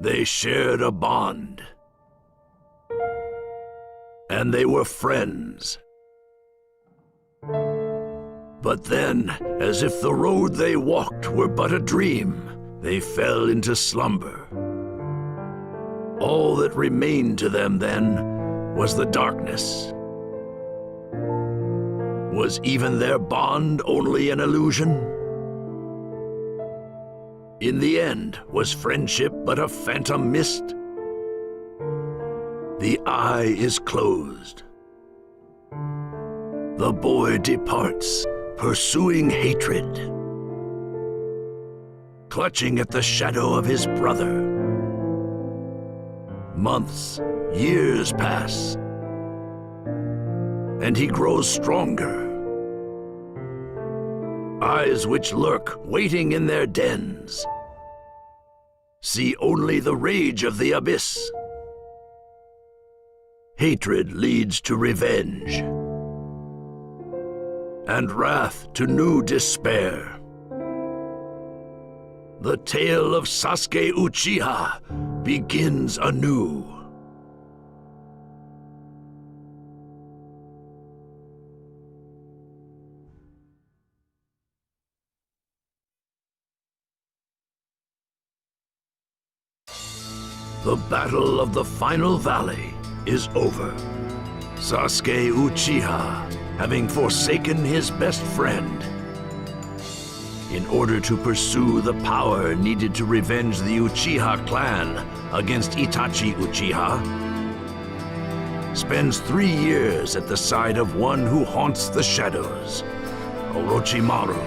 They shared a bond. And they were friends. But then, as if the road they walked were but a dream, they fell into slumber. All that remained to them then was the darkness. Was even their bond only an illusion? In the end, was friendship but a phantom mist? The eye is closed. The boy departs, pursuing hatred, clutching at the shadow of his brother. Months, years pass, and he grows stronger. Eyes which lurk, waiting in their dens, see only the rage of the abyss. Hatred leads to revenge, and wrath to new despair. The tale of Sasuke Uchiha begins anew. The battle of the final valley is over. Sasuke Uchiha, having forsaken his best friend, in order to pursue the power needed to revenge the Uchiha clan against Itachi Uchiha, spends 3 years at the side of one who haunts the shadows, Orochimaru.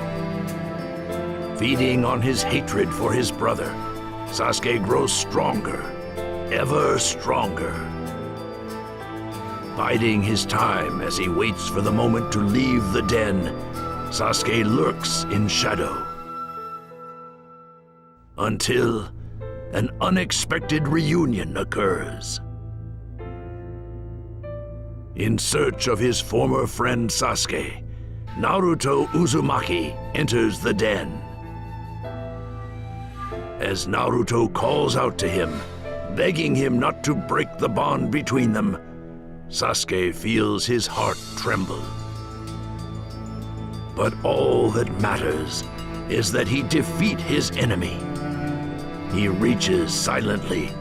Feeding on his hatred for his brother, Sasuke grows stronger, ever stronger. Biding his time as he waits for the moment to leave the den, Sasuke lurks in shadow. Until an unexpected reunion occurs. In search of his former friend Sasuke, Naruto Uzumaki enters the den. As Naruto calls out to him, begging him not to break the bond between them, Sasuke feels his heart tremble. But all that matters is that he defeat his enemy. He reaches silently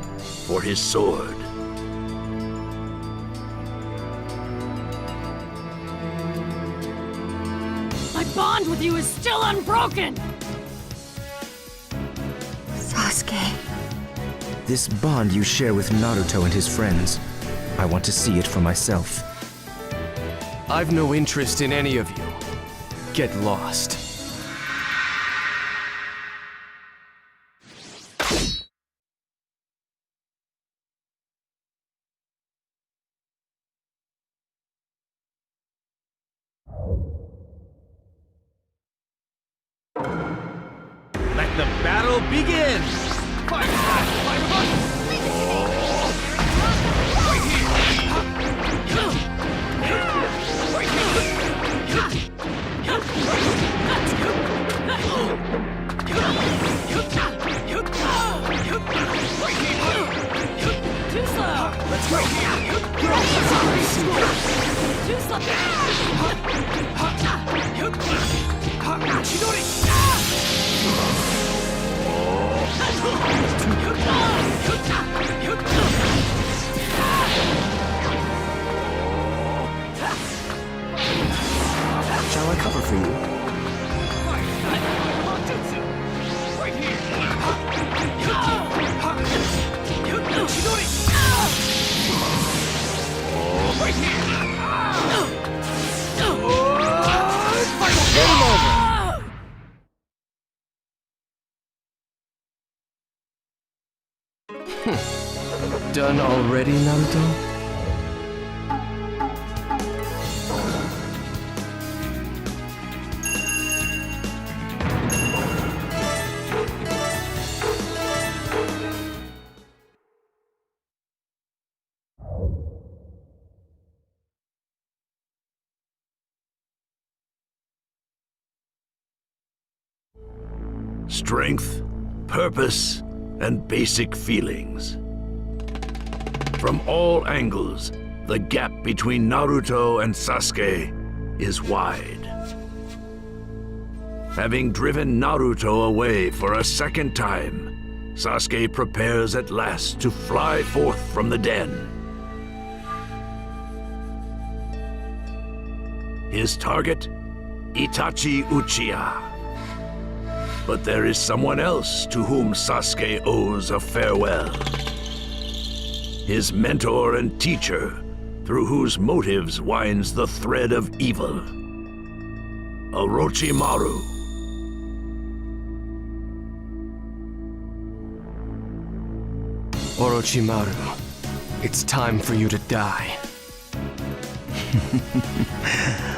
for his sword. My bond with you is still unbroken! Sasuke. This bond you share with Naruto and his friends, I want to see it for myself. I've no interest in any of you. Get lost. Let the battle begin! Fight! Too slow! Let's go! Too Shall I cover for you? Done already, Naruto? Strength, purpose, and basic feelings. From all angles, the gap between Naruto and Sasuke is wide. Having driven Naruto away for a second time, Sasuke prepares at last to fly forth from the den. His target? Itachi Uchiha. But there is someone else to whom Sasuke owes a farewell. His mentor and teacher, through whose motives winds the thread of evil. Orochimaru. Orochimaru, it's time for you to die.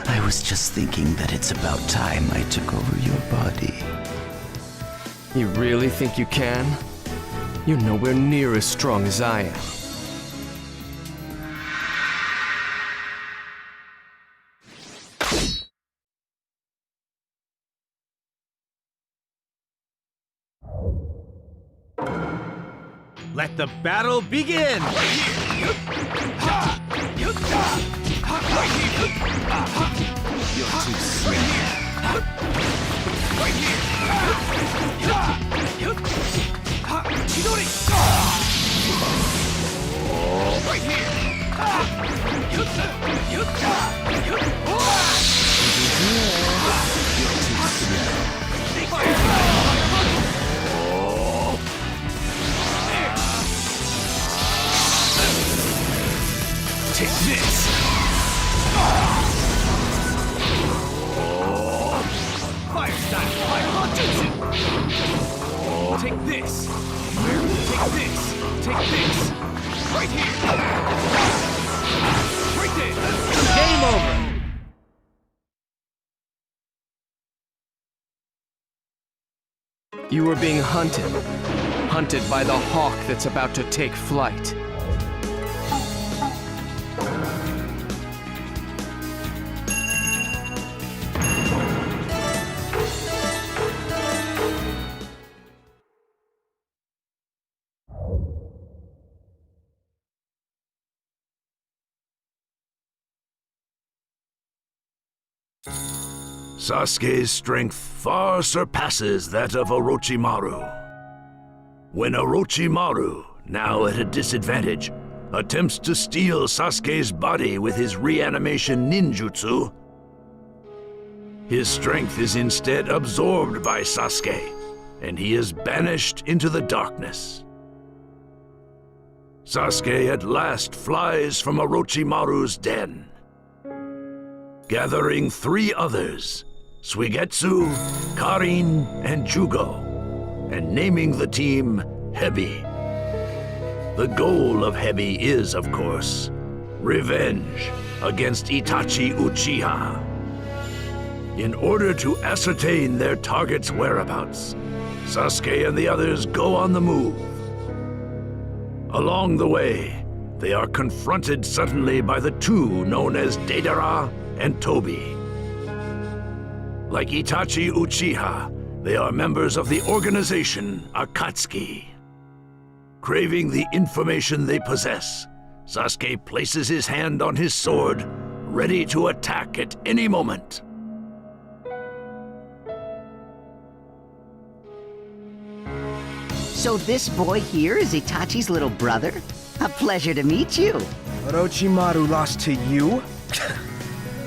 I was just thinking that it's about time I took over your body. You really think you can? You're nowhere near as strong as I am. Let the battle begin! You're too slow. Take this! Fire style! Fireball jutsu! Take this! Take this! Take this! Right here! Right there! Game over! You were being hunted. Hunted by the hawk that's about to take flight. Sasuke's strength far surpasses that of Orochimaru. When Orochimaru, now at a disadvantage, attempts to steal Sasuke's body with his reanimation ninjutsu, his strength is instead absorbed by Sasuke, and he is banished into the darkness. Sasuke at last flies from Orochimaru's den, gathering 3 others, Suigetsu, Karin, and Jugo, and naming the team Hebi. The goal of Hebi is, of course, revenge against Itachi Uchiha. In order to ascertain their target's whereabouts, Sasuke and the others go on the move. Along the way, they are confronted suddenly by the 2 known as Deidara and Tobi. Like Itachi Uchiha, they are members of the organization Akatsuki. Craving the information they possess, Sasuke places his hand on his sword, ready to attack at any moment. So this boy here is Itachi's little brother? A pleasure to meet you. Orochimaru lost to you?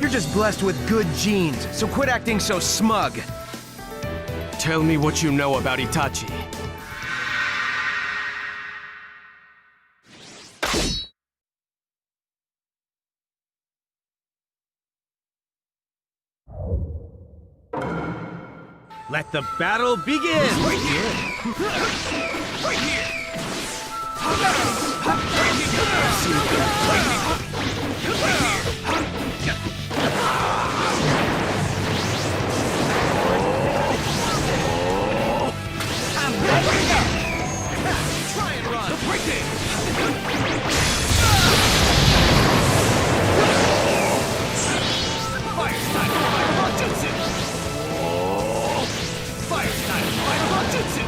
You're just blessed with good genes, so quit acting so smug. Tell me what you know about Itachi. Let the battle begin! Right here! Right here! Try and run! Right there! Fire style! Fireball jutsu! Fire style! Fireball jutsu!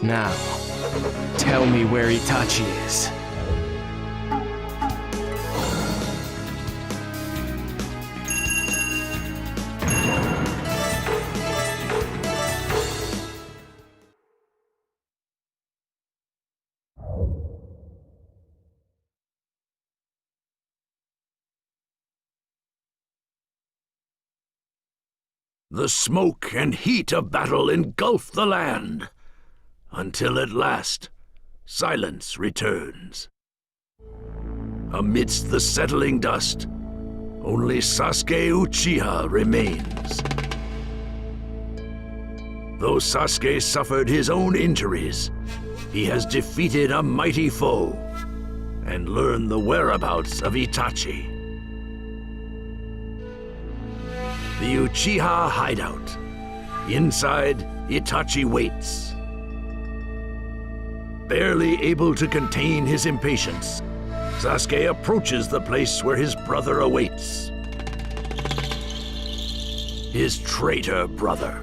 Now, tell me where Itachi is. The smoke and heat of battle engulf the land, until at last, silence returns. Amidst the settling dust, only Sasuke Uchiha remains. Though Sasuke suffered his own injuries, he has defeated a mighty foe and learned the whereabouts of Itachi. The Uchiha hideout. Inside, Itachi waits. Barely able to contain his impatience, Sasuke approaches the place where his brother awaits. His traitor brother.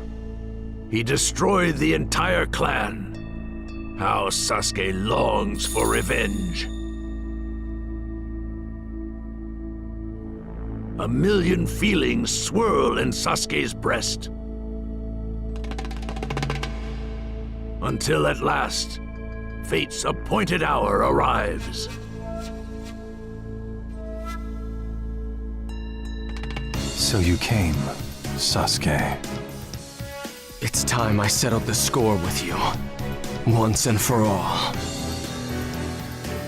He destroyed the entire clan. How Sasuke longs for revenge. A million feelings swirl in Sasuke's breast. Until at last, fate's appointed hour arrives. So you came, Sasuke. It's time I settled the score with you, once and for all.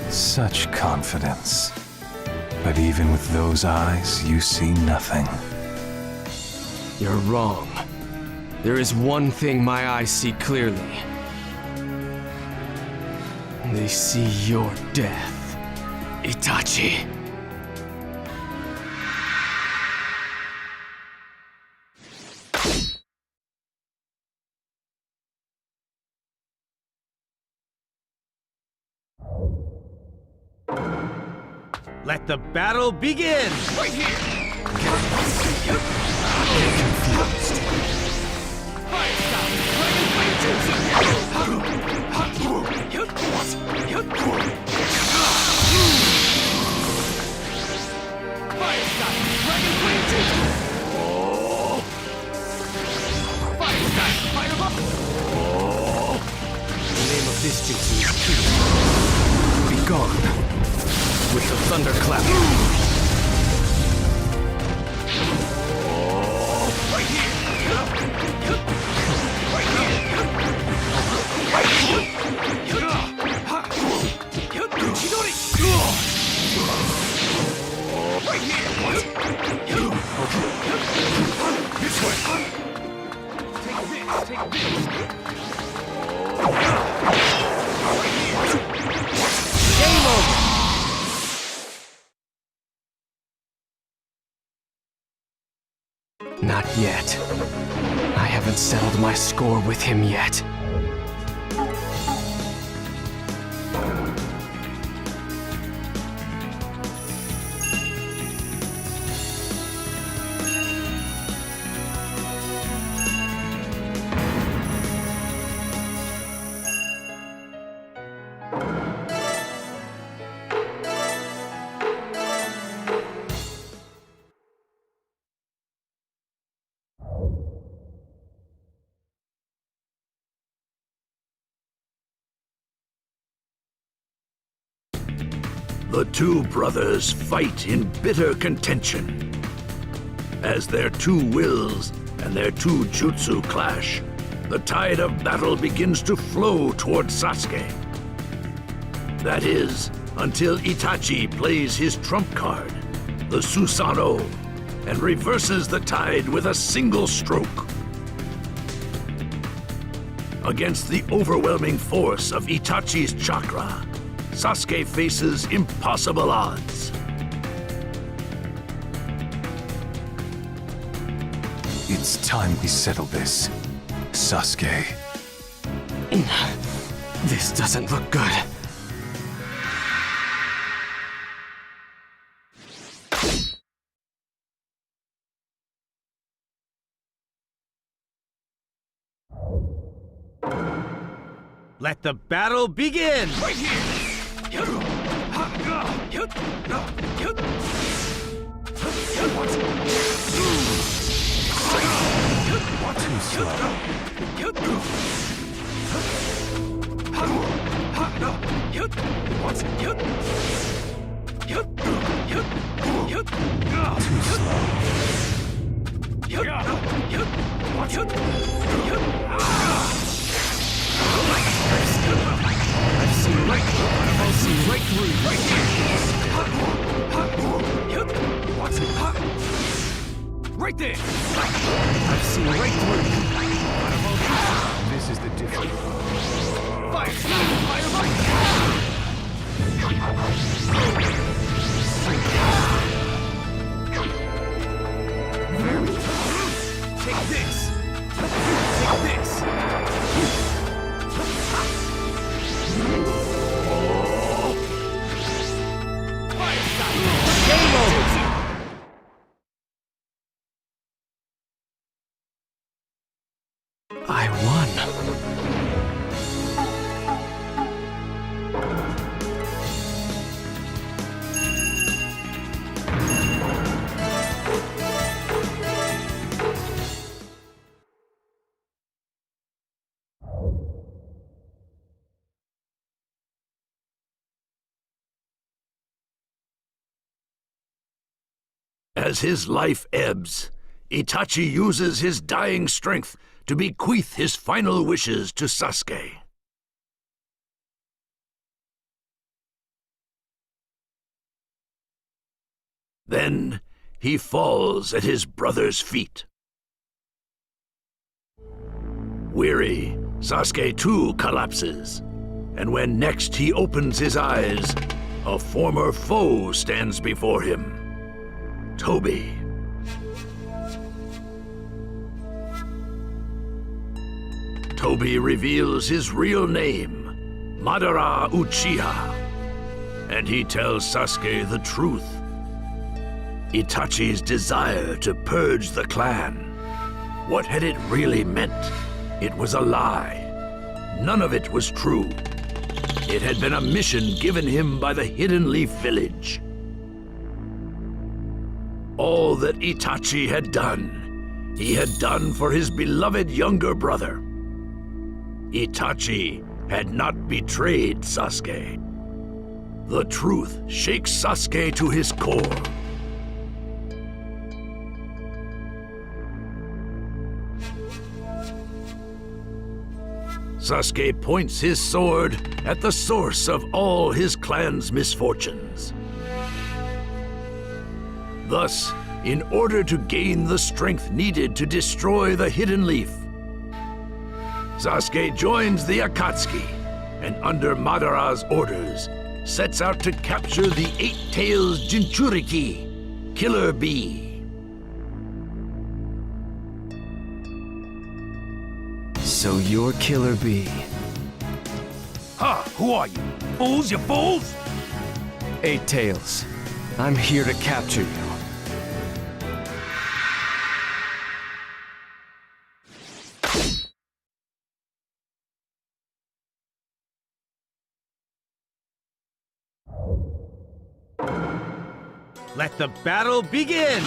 Such confidence. But even with those eyes, you see nothing. You're wrong. There is one thing my eyes see clearly. They see your death, Itachi. Let the battle begin! Right The name of this jutsu is Ki. Be gone. With the thunderclap. this way! Take this! Game over! Not yet. I haven't settled my score with him yet. The two brothers fight in bitter contention. As their two wills and their two jutsu clash, the tide of battle begins to flow toward Sasuke. That is, until Itachi plays his trump card, the Susanoo, and reverses the tide with a single stroke. Against the overwhelming force of Itachi's chakra, Sasuke faces impossible odds. It's time we settle this, Sasuke. This doesn't look good. Let the battle begin! Too slow. Too slow. I've seen right through you. Right there! I've seen right through you. This is the difference. Fire! Fire! Take this! Take this! I won. As his life ebbs, Itachi uses his dying strength to bequeath his final wishes to Sasuke. Then he falls at his brother's feet. Weary, Sasuke too collapses, and when next he opens his eyes, a former foe stands before him. Toby. Toby reveals his real name, Madara Uchiha, and he tells Sasuke the truth. Itachi's desire to purge the clan. What had it really meant? It was a lie. None of it was true. It had been a mission given him by the Hidden Leaf Village. All that Itachi had done, he had done for his beloved younger brother. Itachi had not betrayed Sasuke. The truth shakes Sasuke to his core. Sasuke points his sword at the source of all his clan's misfortunes. Thus, in order to gain the strength needed to destroy the Hidden Leaf, Sasuke joins the Akatsuki, and under Madara's orders, sets out to capture the Eight-Tails Jinchuriki, Killer Bee. So you're Killer Bee. Ha! Who are you? Fools, you fools! Eight-Tails, I'm here to capture you. Let the battle begin!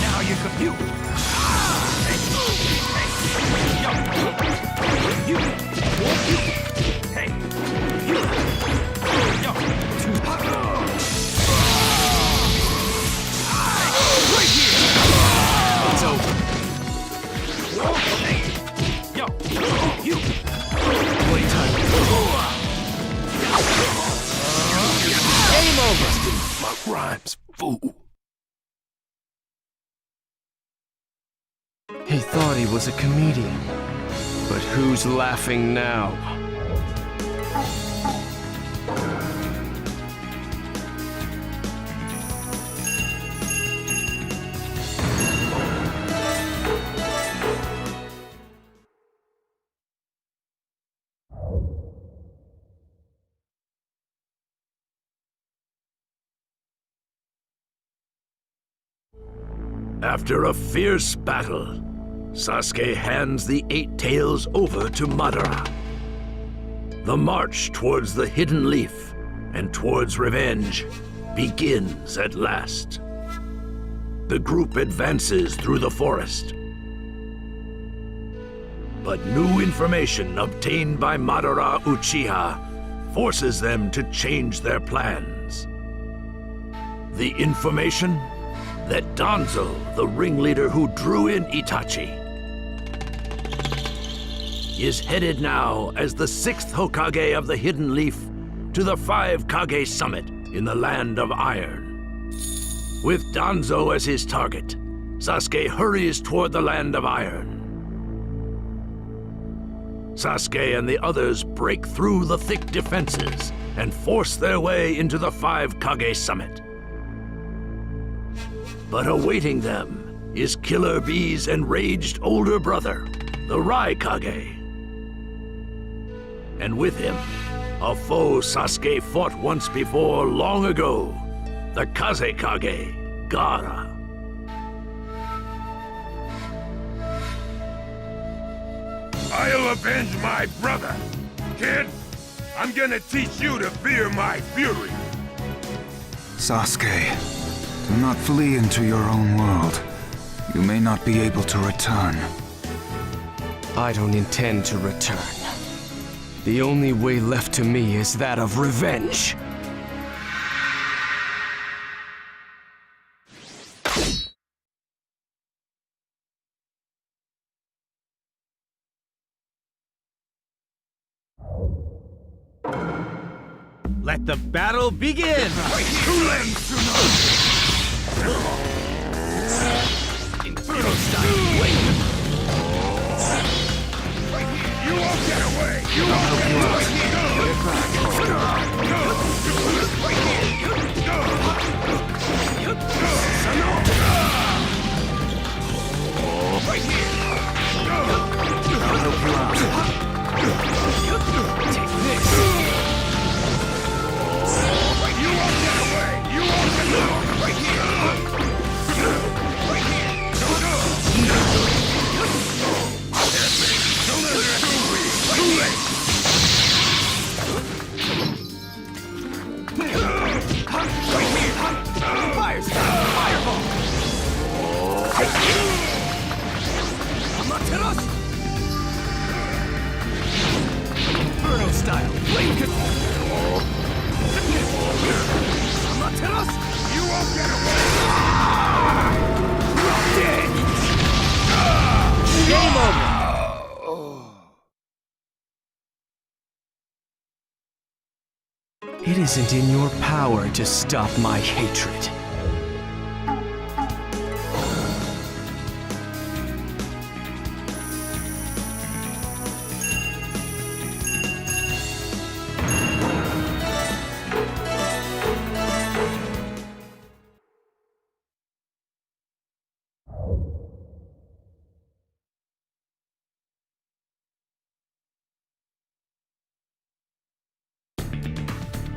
Now you compute. Hey. He thought he was a comedian. But who's laughing now? After a fierce battle, Sasuke hands the Eight Tails over to Madara. The march towards the Hidden Leaf and towards revenge begins at last. The group advances through the forest. But new information obtained by Madara Uchiha forces them to change their plans. The information that Danzo, the ringleader who drew in Itachi, is headed now as the 6th Hokage of the Hidden Leaf to the 5 Kage Summit in the Land of Iron. With Danzo as his target, Sasuke hurries toward the Land of Iron. Sasuke and the others break through the thick defenses and force their way into the 5 Kage Summit. But awaiting them is Killer Bee's enraged older brother, the Raikage. And with him, a foe Sasuke fought once before long ago, the Kazekage, Gaara. I'll avenge my brother. Kid, I'm gonna teach you to fear my fury. Sasuke, do not flee into your own world. You may not be able to return. I don't intend to return. The only way left to me is that of revenge. Let the battle begin! Inferno style, wait! You won't get away! You won't get away! Take this! You won't get away! You won't get away! Right here! Right here! Don't underestimate me! Too late! Fire style, fireball! Amaterasu! Inferno style, flame control! Amaterasu! You won't get away! Dead! Game over! It isn't in your power to stop my hatred.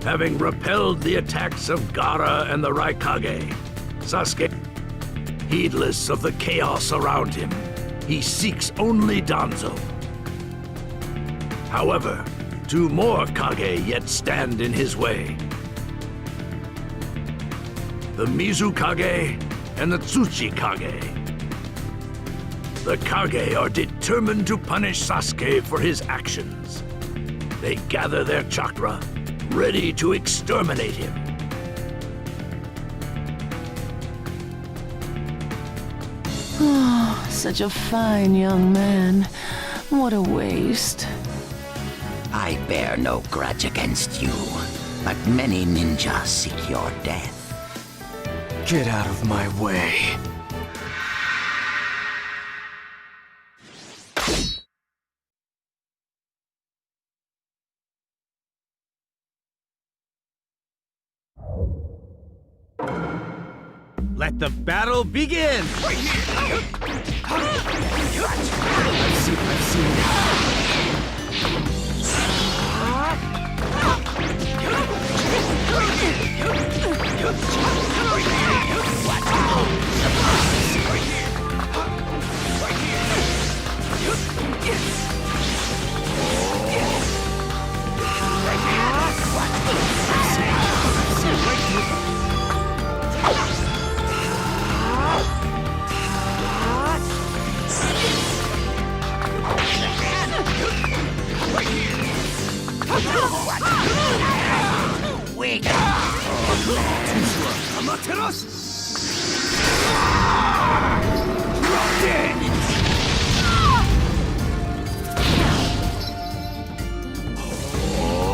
Having repelled the attacks of Gaara and the Raikage, Sasuke, heedless of the chaos around him, he seeks only Danzo. However, 2 more Kage yet stand in his way. The Mizukage and the Tsuchikage. The Kage are determined to punish Sasuke for his actions. They gather their chakra, ready to exterminate him. Oh, such a fine young man. What a waste. I bear no grudge against you, but many ninjas seek your death. Get out of my way. Let the battle begin!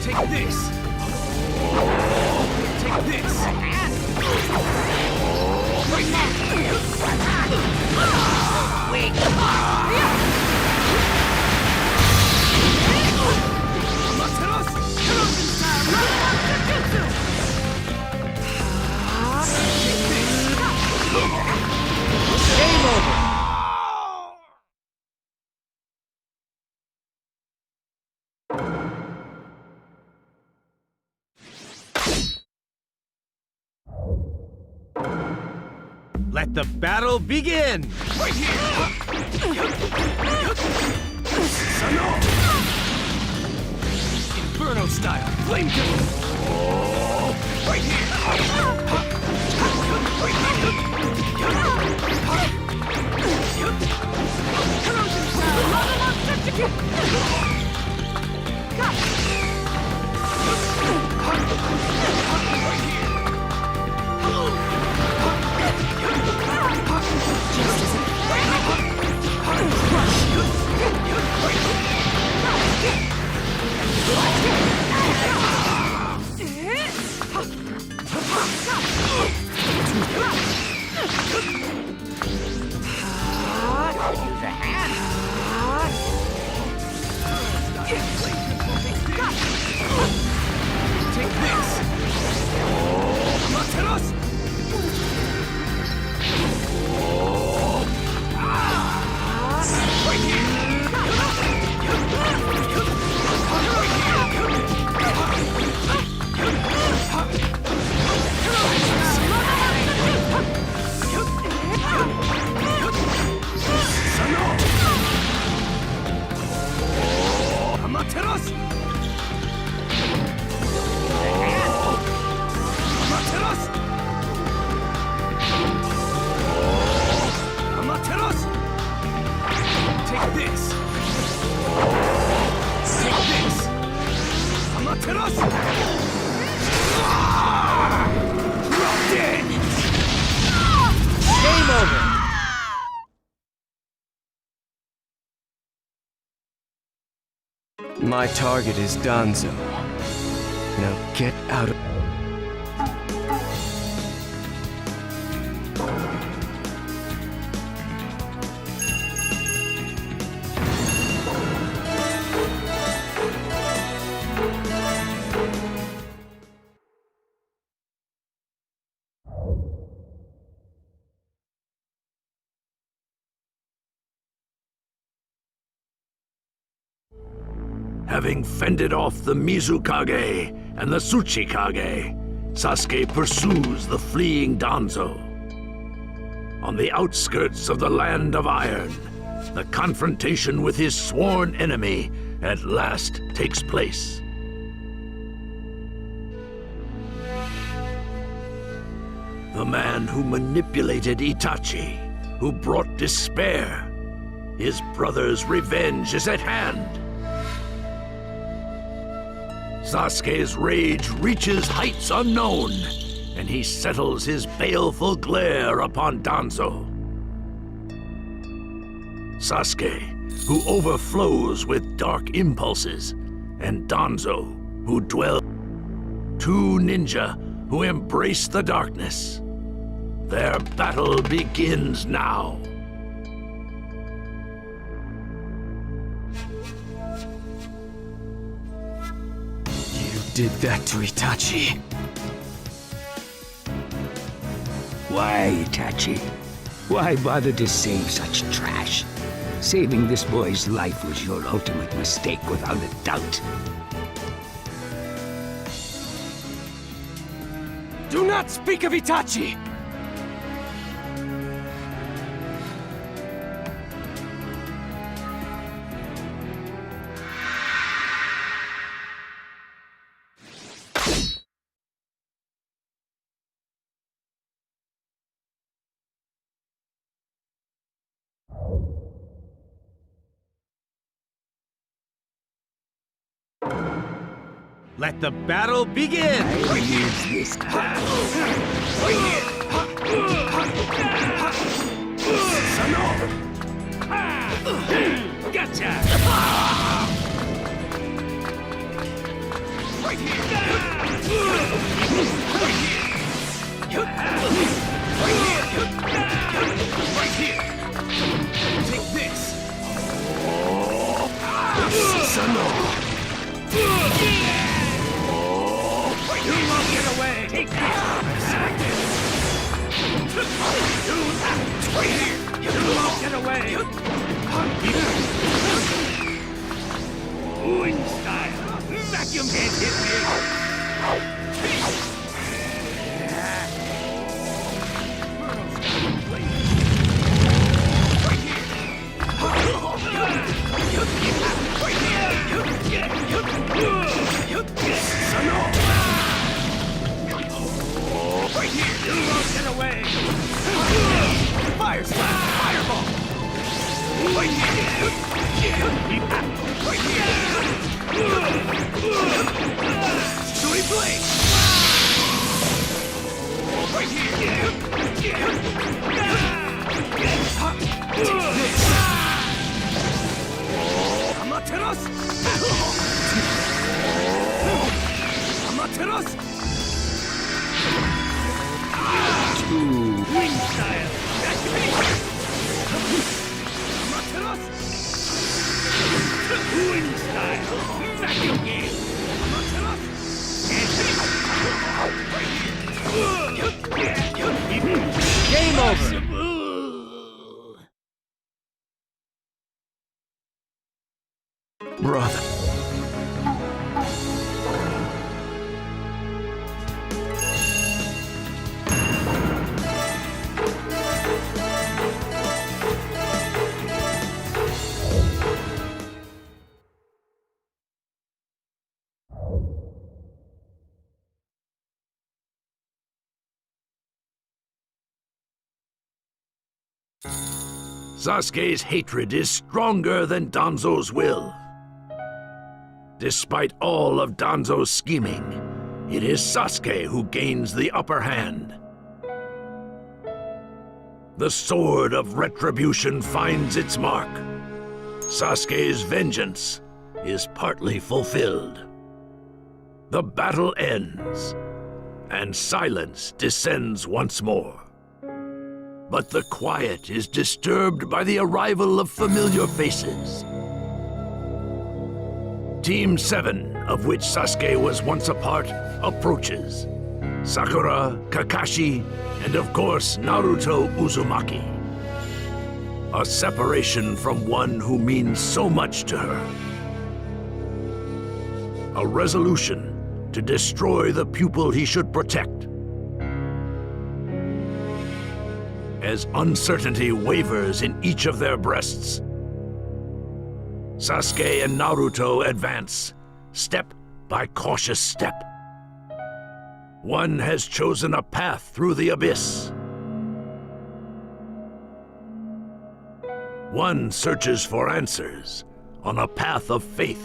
Take this! Take this! Game over! Let the battle begin! Inferno style! Flame kill! Take this! Take this! Take this! Amateros! Dead! Game over! My target is Danzo. Now get out of... Having fended off the Mizukage and the Tsuchikage, Sasuke pursues the fleeing Danzo. On the outskirts of the Land of Iron, the confrontation with his sworn enemy at last takes place. The man who manipulated Itachi, who brought despair. His brother's revenge is at hand. Sasuke's rage reaches heights unknown, and he settles his baleful glare upon Danzo. Sasuke, who overflows with dark impulses, and Danzo, who dwells. Two ninja who embrace the darkness. Their battle begins now. You did that to Itachi. Why, Itachi? Why bother to save such trash? Saving this boy's life was your ultimate mistake, without a doubt. Do not speak of Itachi! Let the battle begin! Use this Gotcha! Right here! Right here! Take this! You won't get away! Take that! Right here! You won't get away! In style! Vacuum can't hit me! Right here! You won't get away! Fire slash! Fireball! Right here! Right here! Shooty blade! Right here! Take this! Amateros! Amateros! Wing style! Activate! Amateros! Wing style! Vacuum game! Amateros! Game over! Brother. Sasuke's hatred is stronger than Danzo's will. Despite all of Danzo's scheming, it is Sasuke who gains the upper hand. The sword of retribution finds its mark. Sasuke's vengeance is partly fulfilled. The battle ends, and silence descends once more. But the quiet is disturbed by the arrival of familiar faces. Team 7, of which Sasuke was once a part, approaches. Sakura, Kakashi, and of course Naruto Uzumaki. A separation from one who means so much to her. A resolution to destroy the pupil he should protect. As uncertainty wavers in each of their breasts, Sasuke and Naruto advance, step by cautious step. One has chosen a path through the abyss. One searches for answers on a path of faith.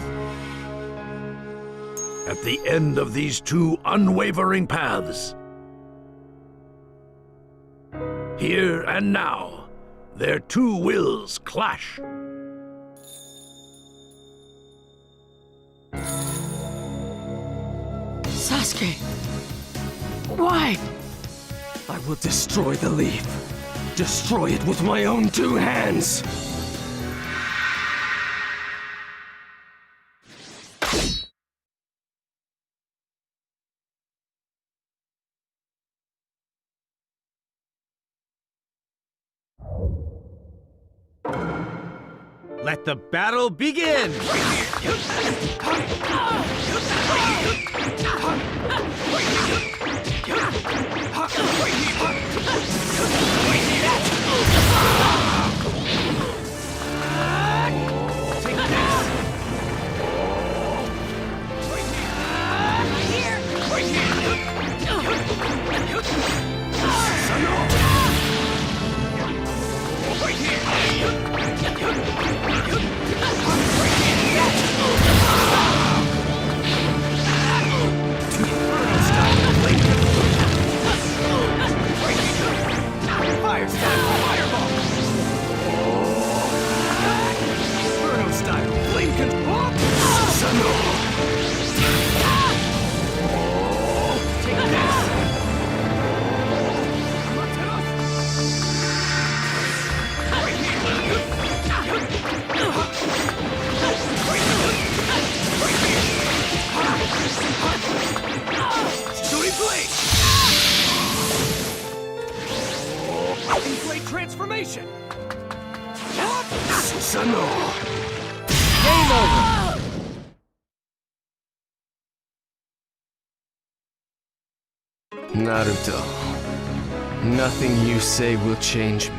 At the end of these two unwavering paths, here and now, their two wills clash. Sasuke! Why? I will destroy the leaf. Destroy it with my own two hands! Let the battle begin! Fire style fireball! Inferno style flame control! Take this! Shooting blade! Blade transformation! Sano! Game over! Naruto, nothing you say will change me.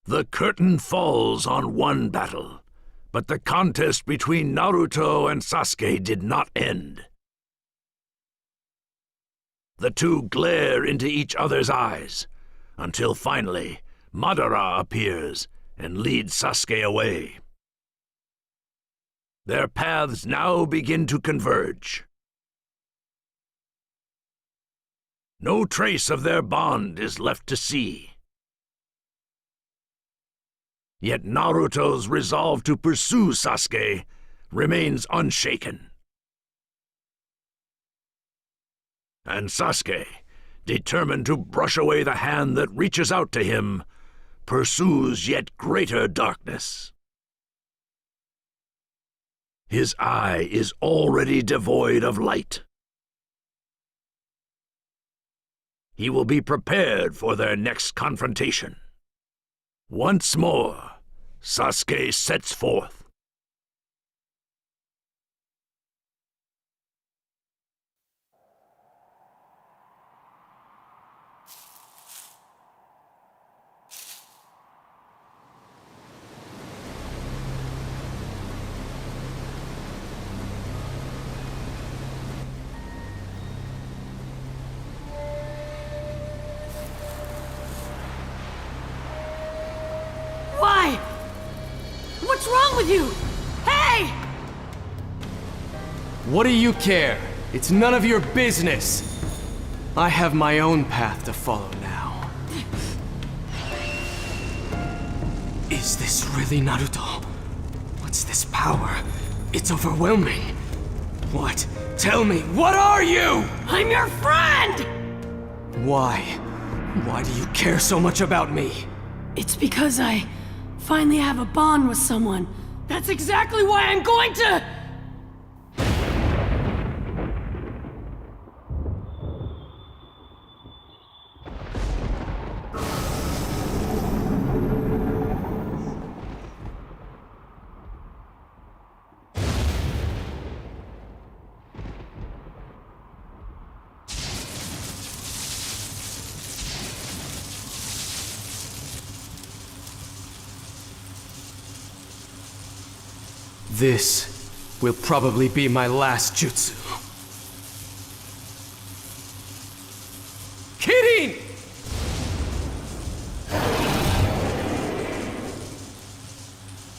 The curtain falls on one battle, but the contest between Naruto and Sasuke did not end. The two glare into each other's eyes, until finally Madara appears and leads Sasuke away. Their paths now begin to converge. No trace of their bond is left to see. Yet Naruto's resolve to pursue Sasuke remains unshaken. And Sasuke, determined to brush away the hand that reaches out to him, pursues yet greater darkness. His eye is already devoid of light. He will be prepared for their next confrontation. Once more, Sasuke sets forth. Why? What's wrong with you? Hey! What do you care? It's none of your business. I have my own path to follow now. Is this really Naruto? What's this power? It's overwhelming. What? Tell me, what are you? I'm your friend! Why? Why do you care so much about me? It's because I finally have a bond with someone. That's exactly why I'm going to... This will probably be my last jutsu. Kidding!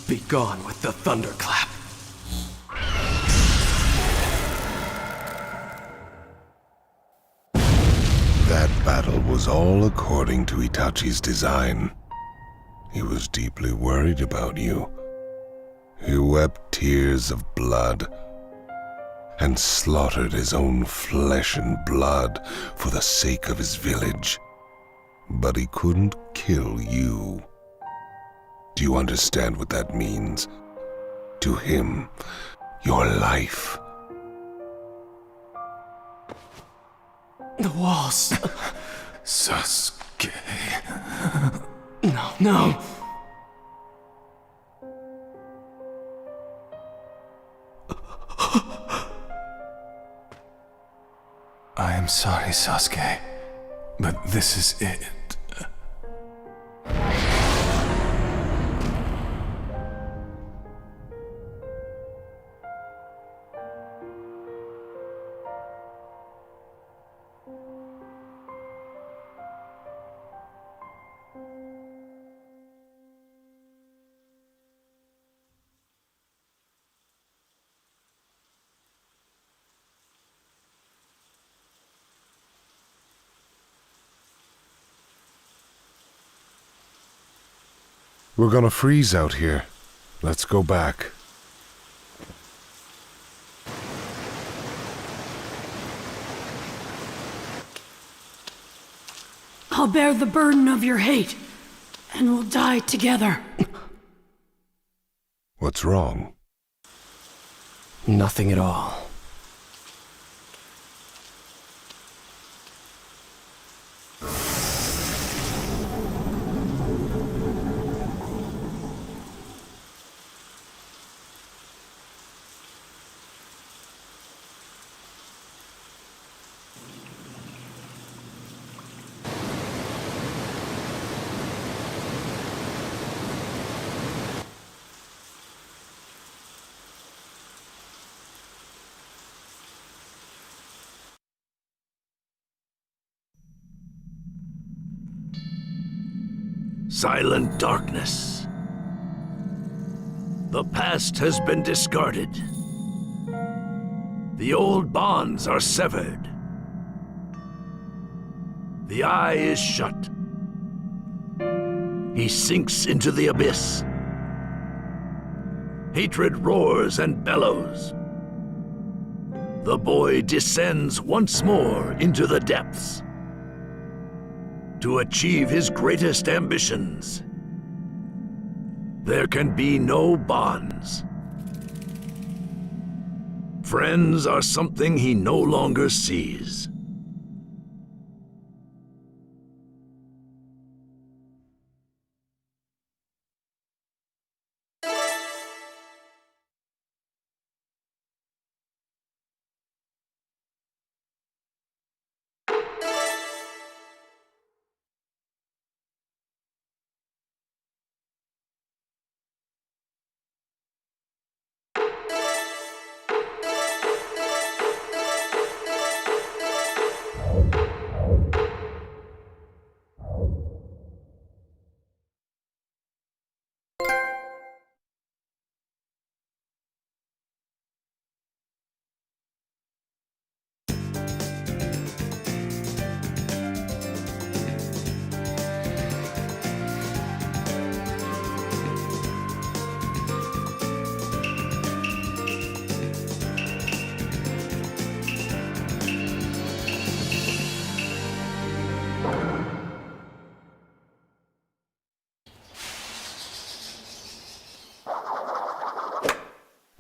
Be gone with the thunderclap. That battle was all according to Itachi's design. He was deeply worried about you. He wept tears of blood and slaughtered his own flesh and blood for the sake of his village. But he couldn't kill you. Do you understand what that means? To him, your life. The walls. Sasuke. No. I am sorry, Sasuke, but this is it. We're gonna freeze out here. Let's go back. I'll bear the burden of your hate, and we'll die together. What's wrong? Nothing at all. Silent darkness. The past has been discarded. The old bonds are severed. The eye is shut. He sinks into the abyss. Hatred roars and bellows. The boy descends once more into the depths to achieve his greatest ambitions. There can be no bonds. Friends are something he no longer sees.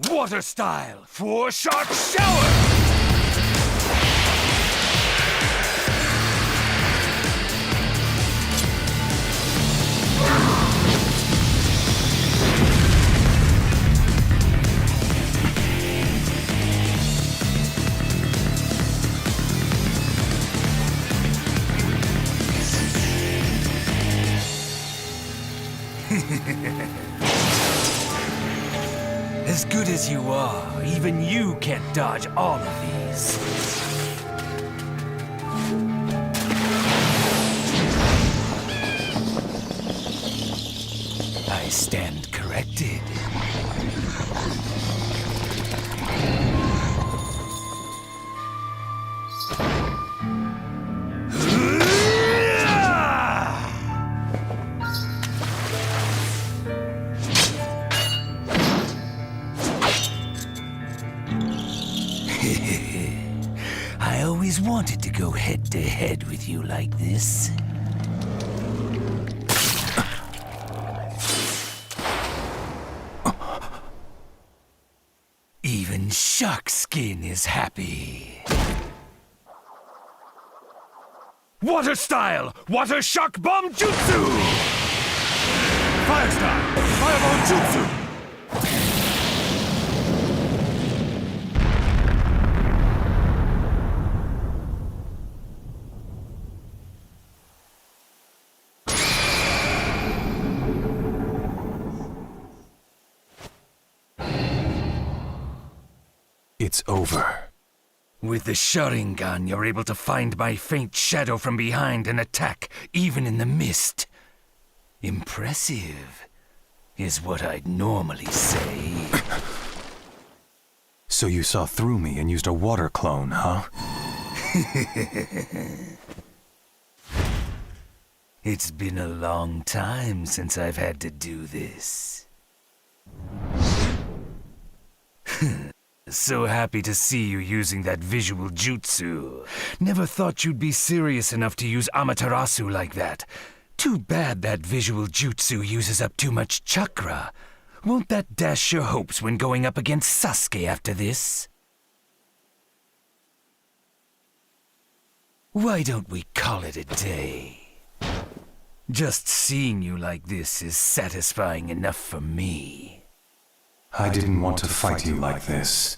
Water style, 4-shot shower! As good as you are, even you can't dodge all of these. I stand corrected. wanted to go head-to-head with you like this. Even Shark Skin is happy. Water style! Water shock bomb jutsu! Fire style! Fireball jutsu! It's over. With the Sharingan, you're able to find my faint shadow from behind and attack, even in the mist. Impressive, is what I'd normally say. So you saw through me and used a water clone, huh? It's been a long time since I've had to do this. So happy to see you using that visual jutsu. Never thought you'd be serious enough to use Amaterasu like that. Too bad that visual jutsu uses up too much chakra. Won't that dash your hopes when going up against Sasuke after this? Why don't we call it a day? Just seeing you like this is satisfying enough for me. I didn't want to fight you like this.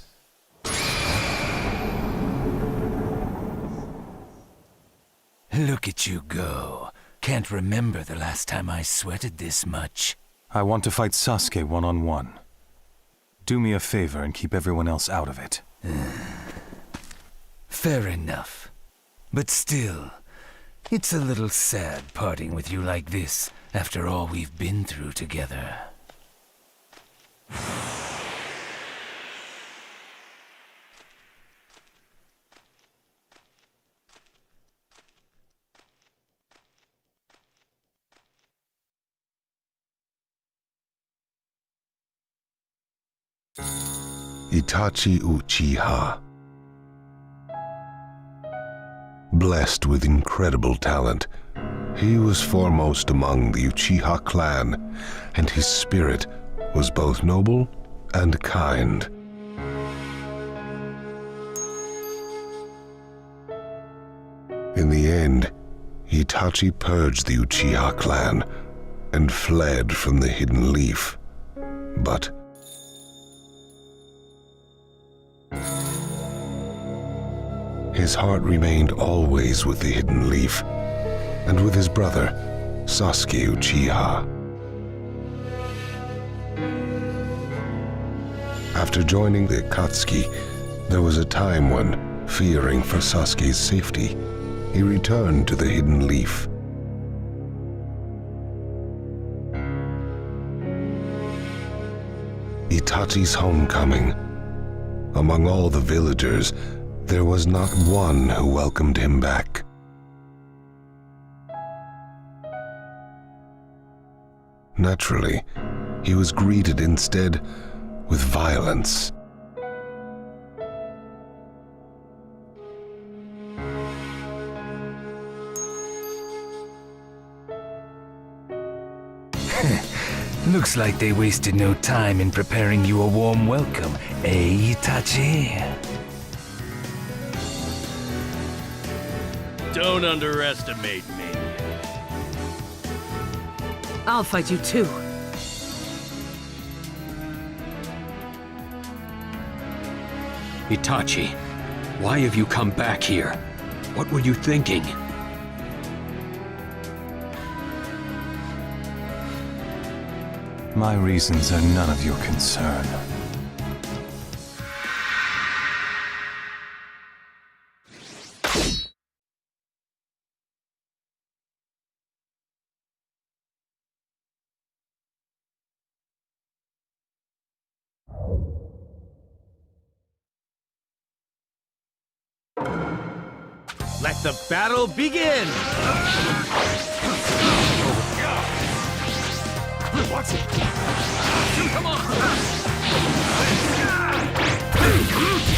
Look at you go. Can't remember the last time I sweated this much. I want to fight Sasuke one-on-one. Do me a favor and keep everyone else out of it. Fair enough. But still, it's a little sad parting with you like this after all we've been through together. Itachi Uchiha. Blessed with incredible talent, he was foremost among the Uchiha clan, and his spirit was both noble and kind. In the end, Itachi purged the Uchiha clan and fled from the Hidden Leaf. But his heart remained always with the Hidden Leaf, and with his brother, Sasuke Uchiha. After joining the Akatsuki, there was a time when, fearing for Sasuke's safety, he returned to the Hidden Leaf. Itachi's homecoming. Among all the villagers, there was not one who welcomed him back. Naturally, he was greeted instead with violence. Looks like they wasted no time in preparing you a warm welcome, eh, Itachi? Don't underestimate me. I'll fight you too. Itachi, why have you come back here? What were you thinking? My reasons are none of your concern. Let the battle begin! Watch it! Come on!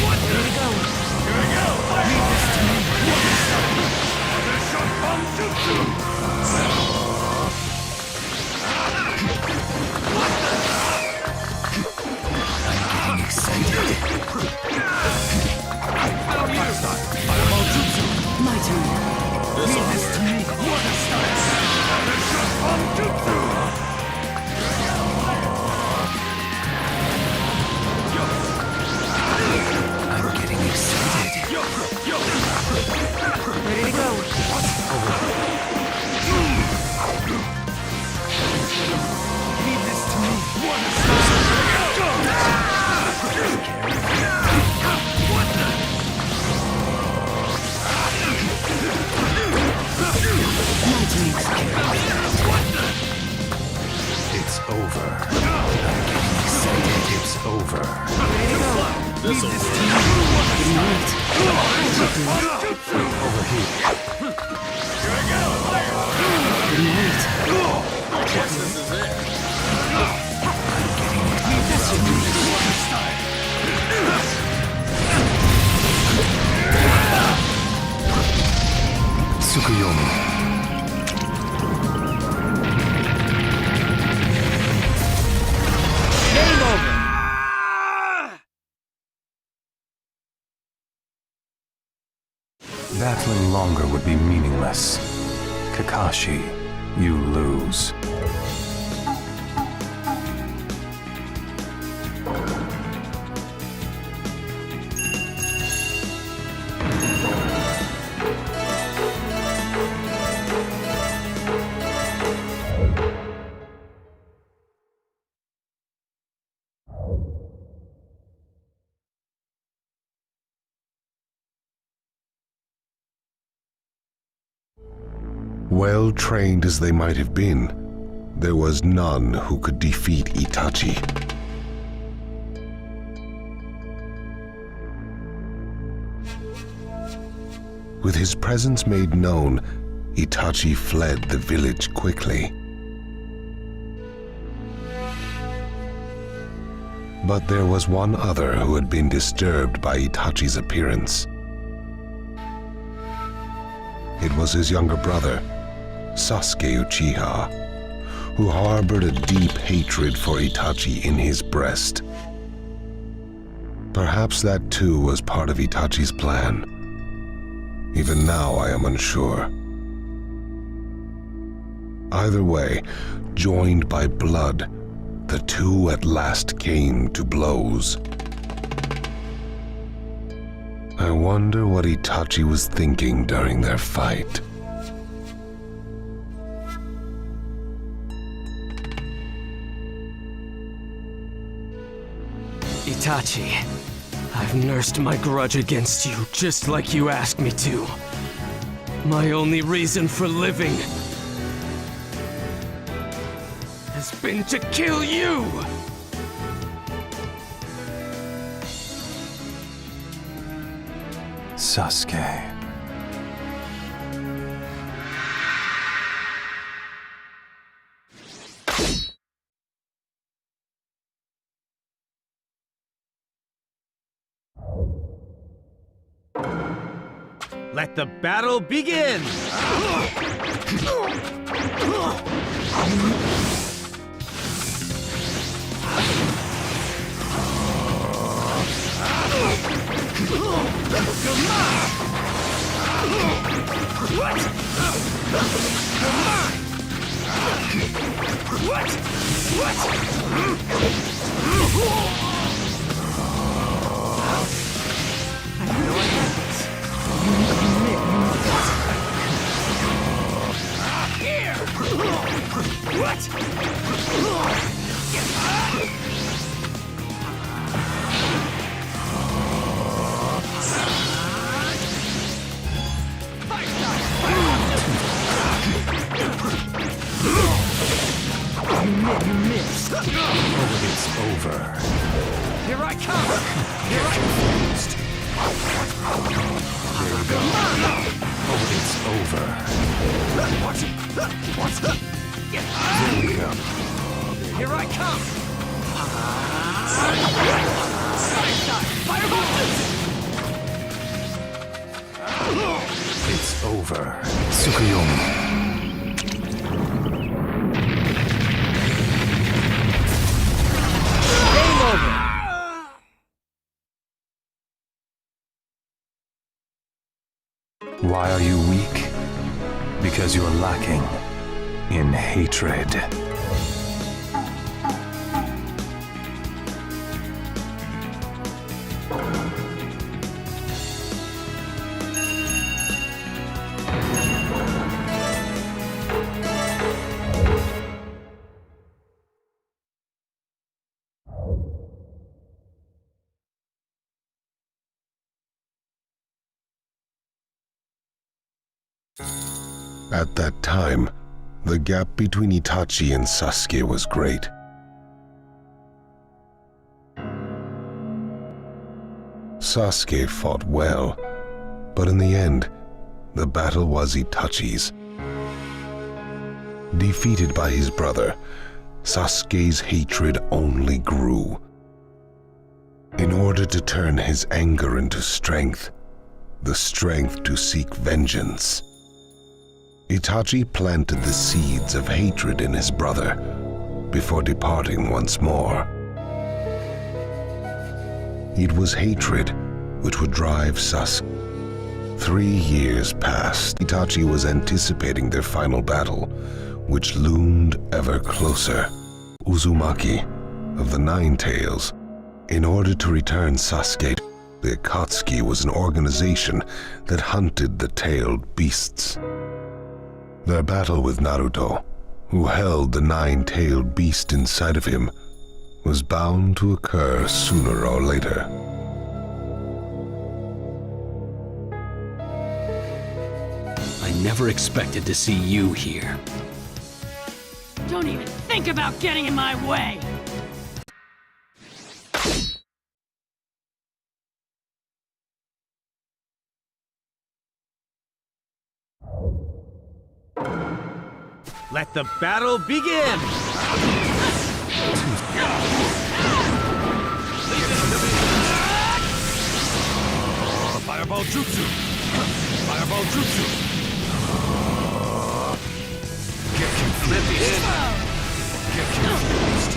What? Here we go! Leave this to me! I'm getting excited. Ready to go. Leave this to me. It's over. I'm getting excited. It's over. Ready to go. Leave this to me. Over here. Good night. Tsukuyomi. Game over! Battling longer would be meaningless. Kakashi, you lose. Well trained as they might have been, there was none who could defeat Itachi. With his presence made known, Itachi fled the village quickly. But there was one other who had been disturbed by Itachi's appearance. It was his younger brother, Sasuke Uchiha, who harbored a deep hatred for Itachi in his breast. Perhaps that too was part of Itachi's plan. Even now I am unsure. Either way, joined by blood, the two at last came to blows. I wonder what Itachi was thinking during their fight. Itachi, I've nursed my grudge against you just like you asked me to. My only reason for living has been to kill you! Sasuke. Let the battle begin! It's over. Here I come! Here I Confused. Here we go. It's over. Here we go. Here I come! It's over. Tsukuyomi. Game over! Why are you weak? Because you're lacking in hatred. At that time, the gap between Itachi and Sasuke was great. Sasuke fought well, but in the end, the battle was Itachi's. Defeated by his brother, Sasuke's hatred only grew. In order to turn his anger into strength, the strength to seek vengeance, Itachi planted the seeds of hatred in his brother before departing once more. It was hatred which would drive Sasuke. 3 years passed. Itachi was anticipating their final battle, which loomed ever closer. Uzumaki, of the Nine Tails, in order to return Sasuke, the Akatsuki was an organization that hunted the tailed beasts. Their battle with Naruto, who held the nine-tailed beast inside of him, was bound to occur sooner or later. I never expected to see you here. Don't even think about getting in my way! Let the battle begin! Fireball Jutsu! Fireball Jutsu! Get confused! Get confused!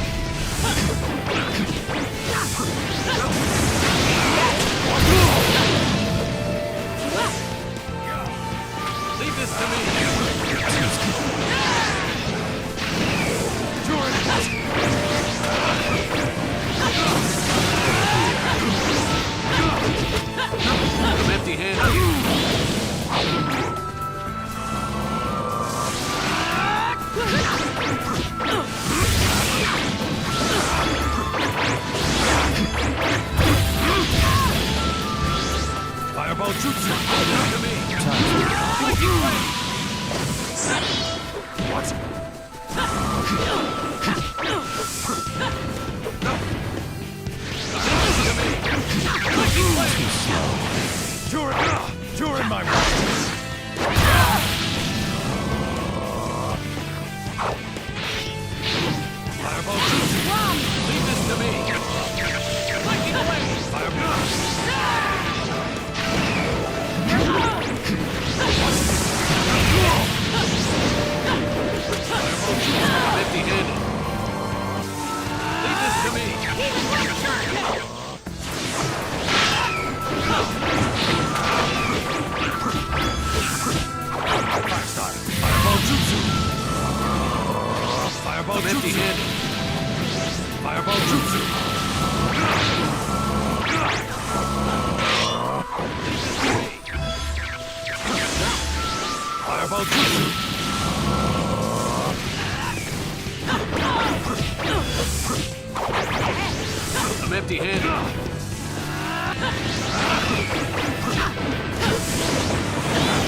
Leave this to me! I'm empty-handed. Fireball Jutsu! Come to me! What? You're in my way! Fireball Jutsu! Leave this to me! Lightning away! Fireball! I'm empty-handed. Leave this to me! Fireball Jutsu! Fireball empty-handed. Fireball Jutsu! Fireball Jutsu! I'm empty-handed.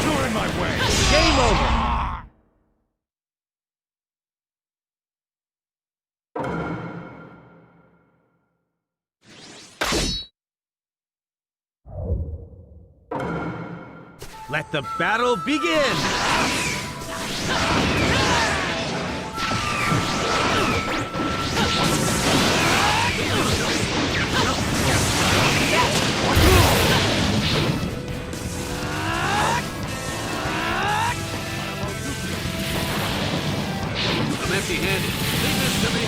You're in my way. Game over! Let the battle begin! I'm empty-handed. Leave this to me.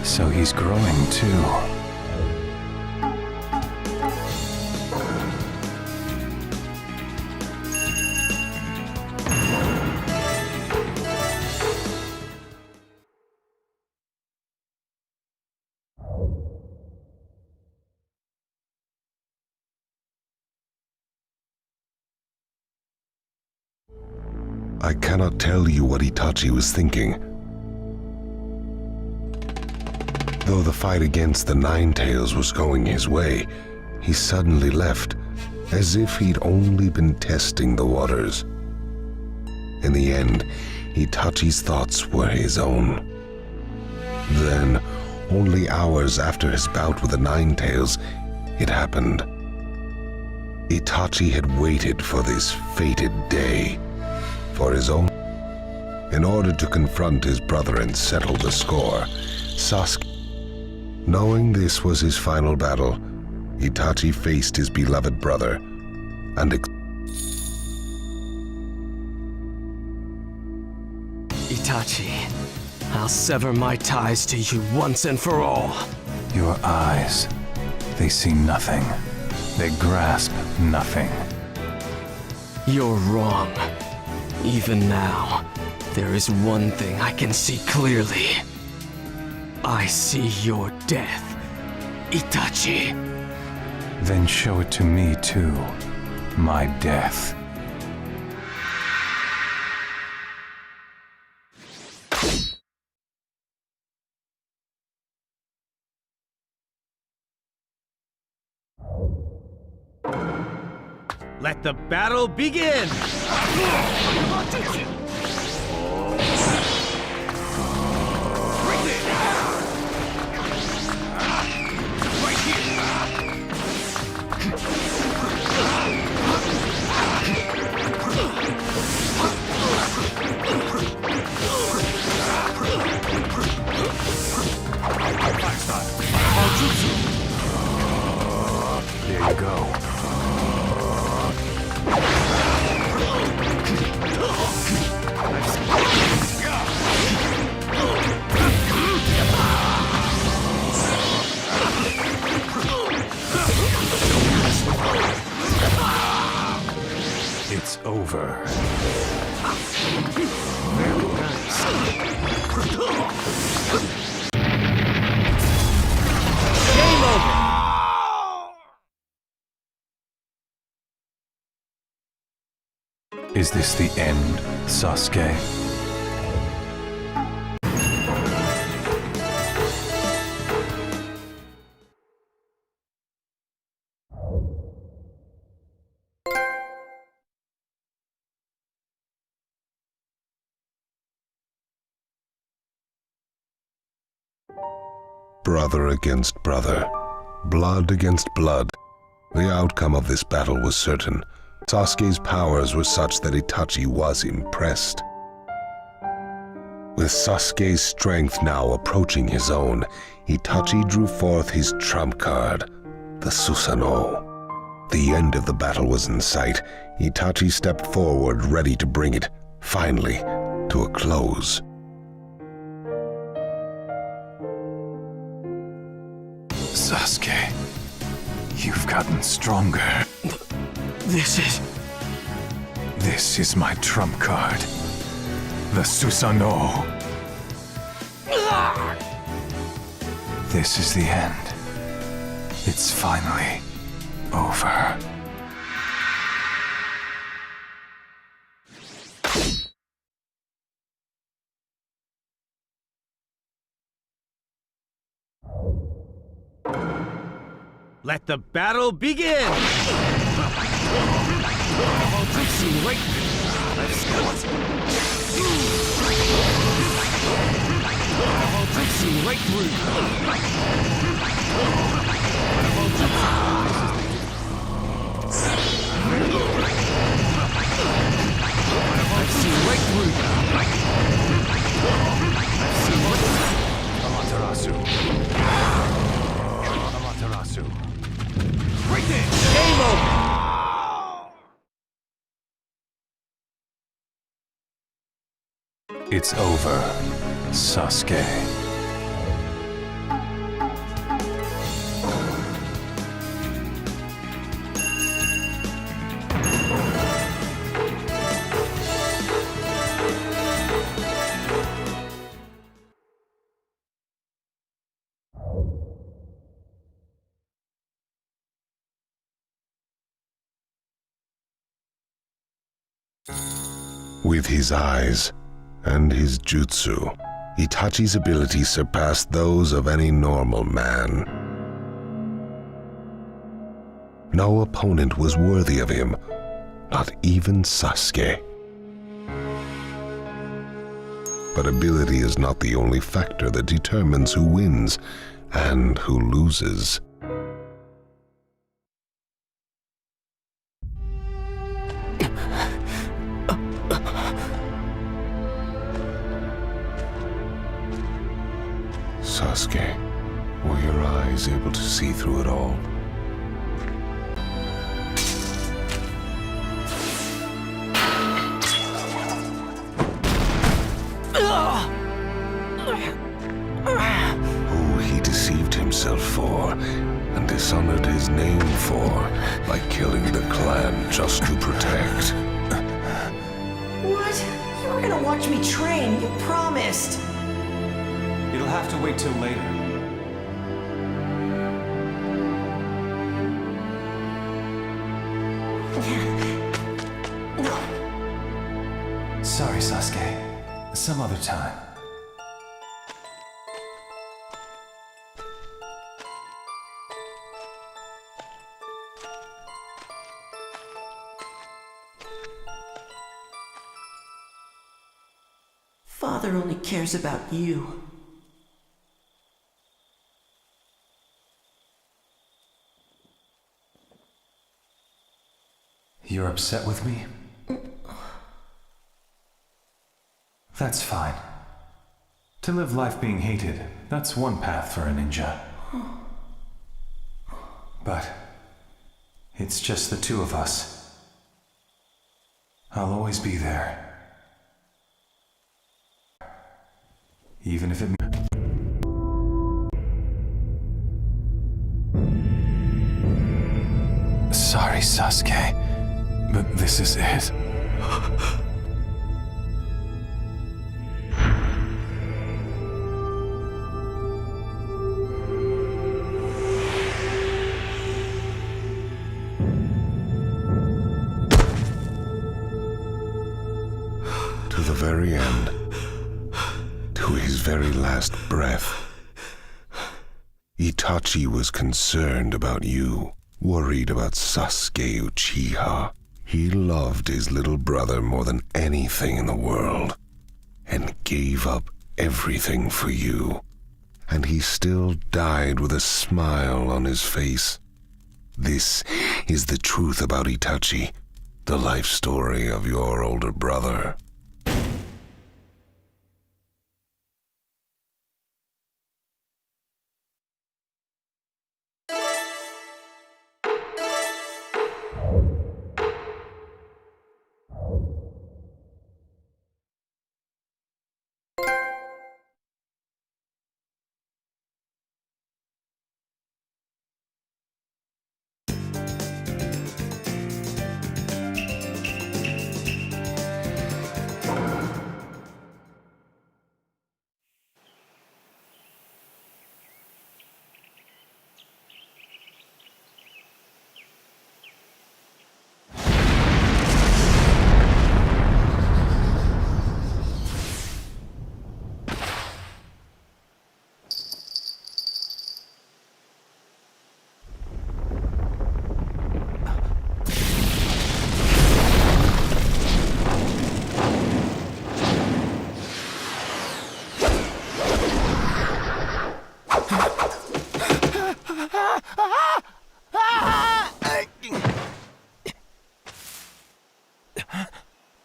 So he's growing too. I cannot tell you what Itachi was thinking. Though the fight against the Nine-Tails was going his way, he suddenly left, as if he'd only been testing the waters. In the end, Itachi's thoughts were his own. Then, only hours after his bout with the Nine-Tails, it happened. Itachi had waited for this fated day, for his own. In order to confront his brother and settle the score, Sasuke. Knowing this was his final battle, Itachi faced his beloved brother and Itachi, I'll sever my ties to you once and for all. Your eyes, they see nothing. They grasp nothing. You're wrong. Even now, there is one thing I can see clearly. I see your death, Itachi. Then show it to me too, my death. Let the battle begin! There you go. It's over. Very nice. Game over! Is this the end, Sasuke? brother against brother, blood against blood. The outcome of this battle was certain. Sasuke's powers were such that Itachi was impressed. With Sasuke's strength now approaching his own, Itachi drew forth his trump card, the Susanoo. The end of the battle was in sight. Itachi stepped forward, ready to bring it, finally, to a close. Sasuke, you've gotten stronger. This is my trump card, the Susanoo. This is the end. It's finally over. Let the battle begin! I've seen right I've seen right through. I've seen right through. I've seen right Amaterasu. Amaterasu. Right there! Game over! It's over, Sasuke. With his eyes and his jutsu, Itachi's abilities surpassed those of any normal man. No opponent was worthy of him, not even Sasuke. But ability is not the only factor that determines who wins and who loses. Sasuke, were your eyes able to see through it all? Who he deceived himself for and dishonored his name for by killing the clan just to protect. What? You were gonna watch me train, you promised. It'll have to wait till later. No. Sorry, Sasuke. Some other time. Father only cares about you. You're upset with me? That's fine. To live life being hated, that's one path for a ninja. But it's just the two of us. I'll always be there. Even if it means... Sorry, Sasuke, but this is it. To the very end, to his very last breath, Itachi was concerned about you, worried about Sasuke Uchiha. He loved his little brother more than anything in the world, and gave up everything for you. And he still died with a smile on his face. This is the truth about Itachi, the life story of your older brother.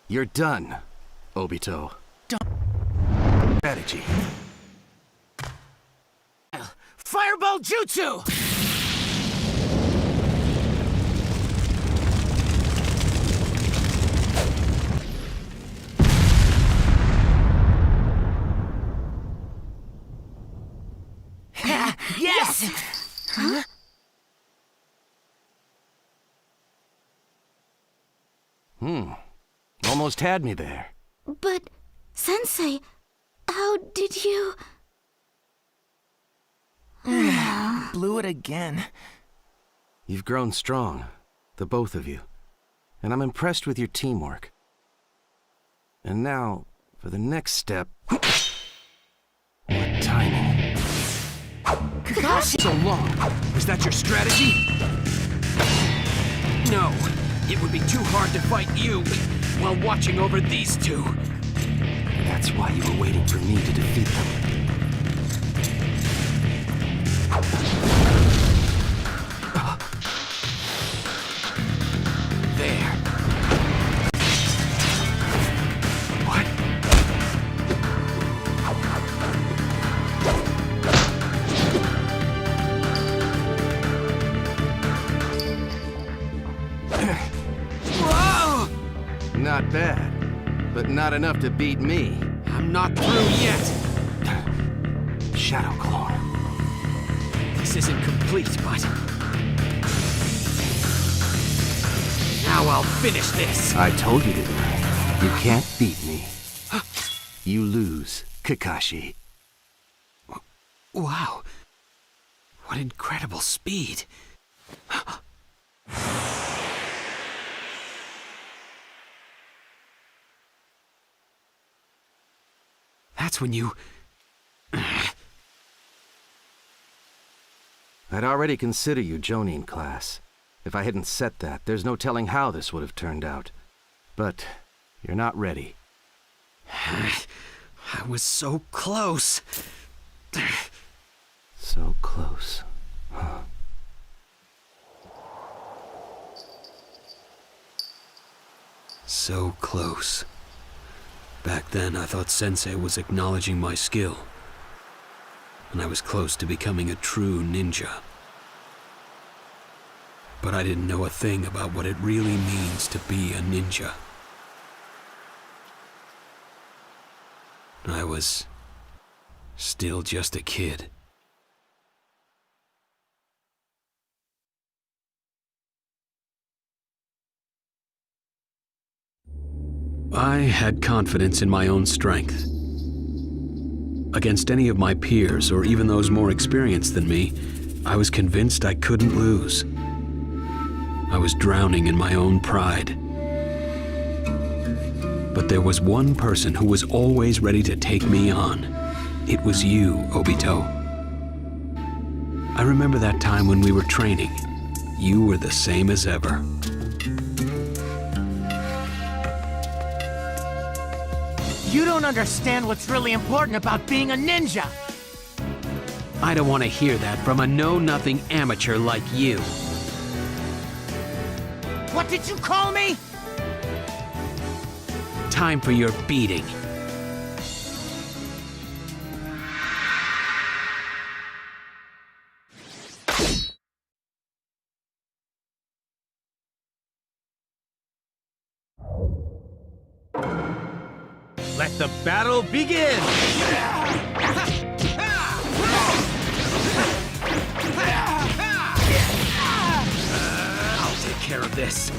You're done, Obito. Strategy. Fireball Jutsu! Yes! Huh? Almost had me there. But, Sensei, how did you... Blew it again. You've grown strong, the both of you. And I'm impressed with your teamwork. And now, for the next step... What timing? Kakashi! So long! Is that your strategy? No, it would be too hard to fight you while watching over these two. That's why you were waiting for me to defeat them. There. What? Whoa! Not bad, but not enough to beat me. I'm not through yet. Shadow Clone. This isn't complete, but... Now I'll finish this. I told you, didn't I? You can't beat me. You lose, Kakashi. Wow. What incredible speed. That's when you... I'd already consider you Jonin class. If I hadn't set that, there's no telling how this would have turned out. But you're not ready. I was so close. So close. Huh. So close. Back then, I thought Sensei was acknowledging my skill. And I was close to becoming a true ninja. But I didn't know a thing about what it really means to be a ninja. I was still just a kid. I had confidence in my own strength. Against any of my peers, or even those more experienced than me, I was convinced I couldn't lose. I was drowning in my own pride. But there was one person who was always ready to take me on. It was you, Obito. I remember that time when we were training. You were the same as ever. You don't understand what's really important about being a ninja! I don't want to hear that from a know-nothing amateur like you. What did you call me? Time for your beating. Let the battle begin! I'll take care of this.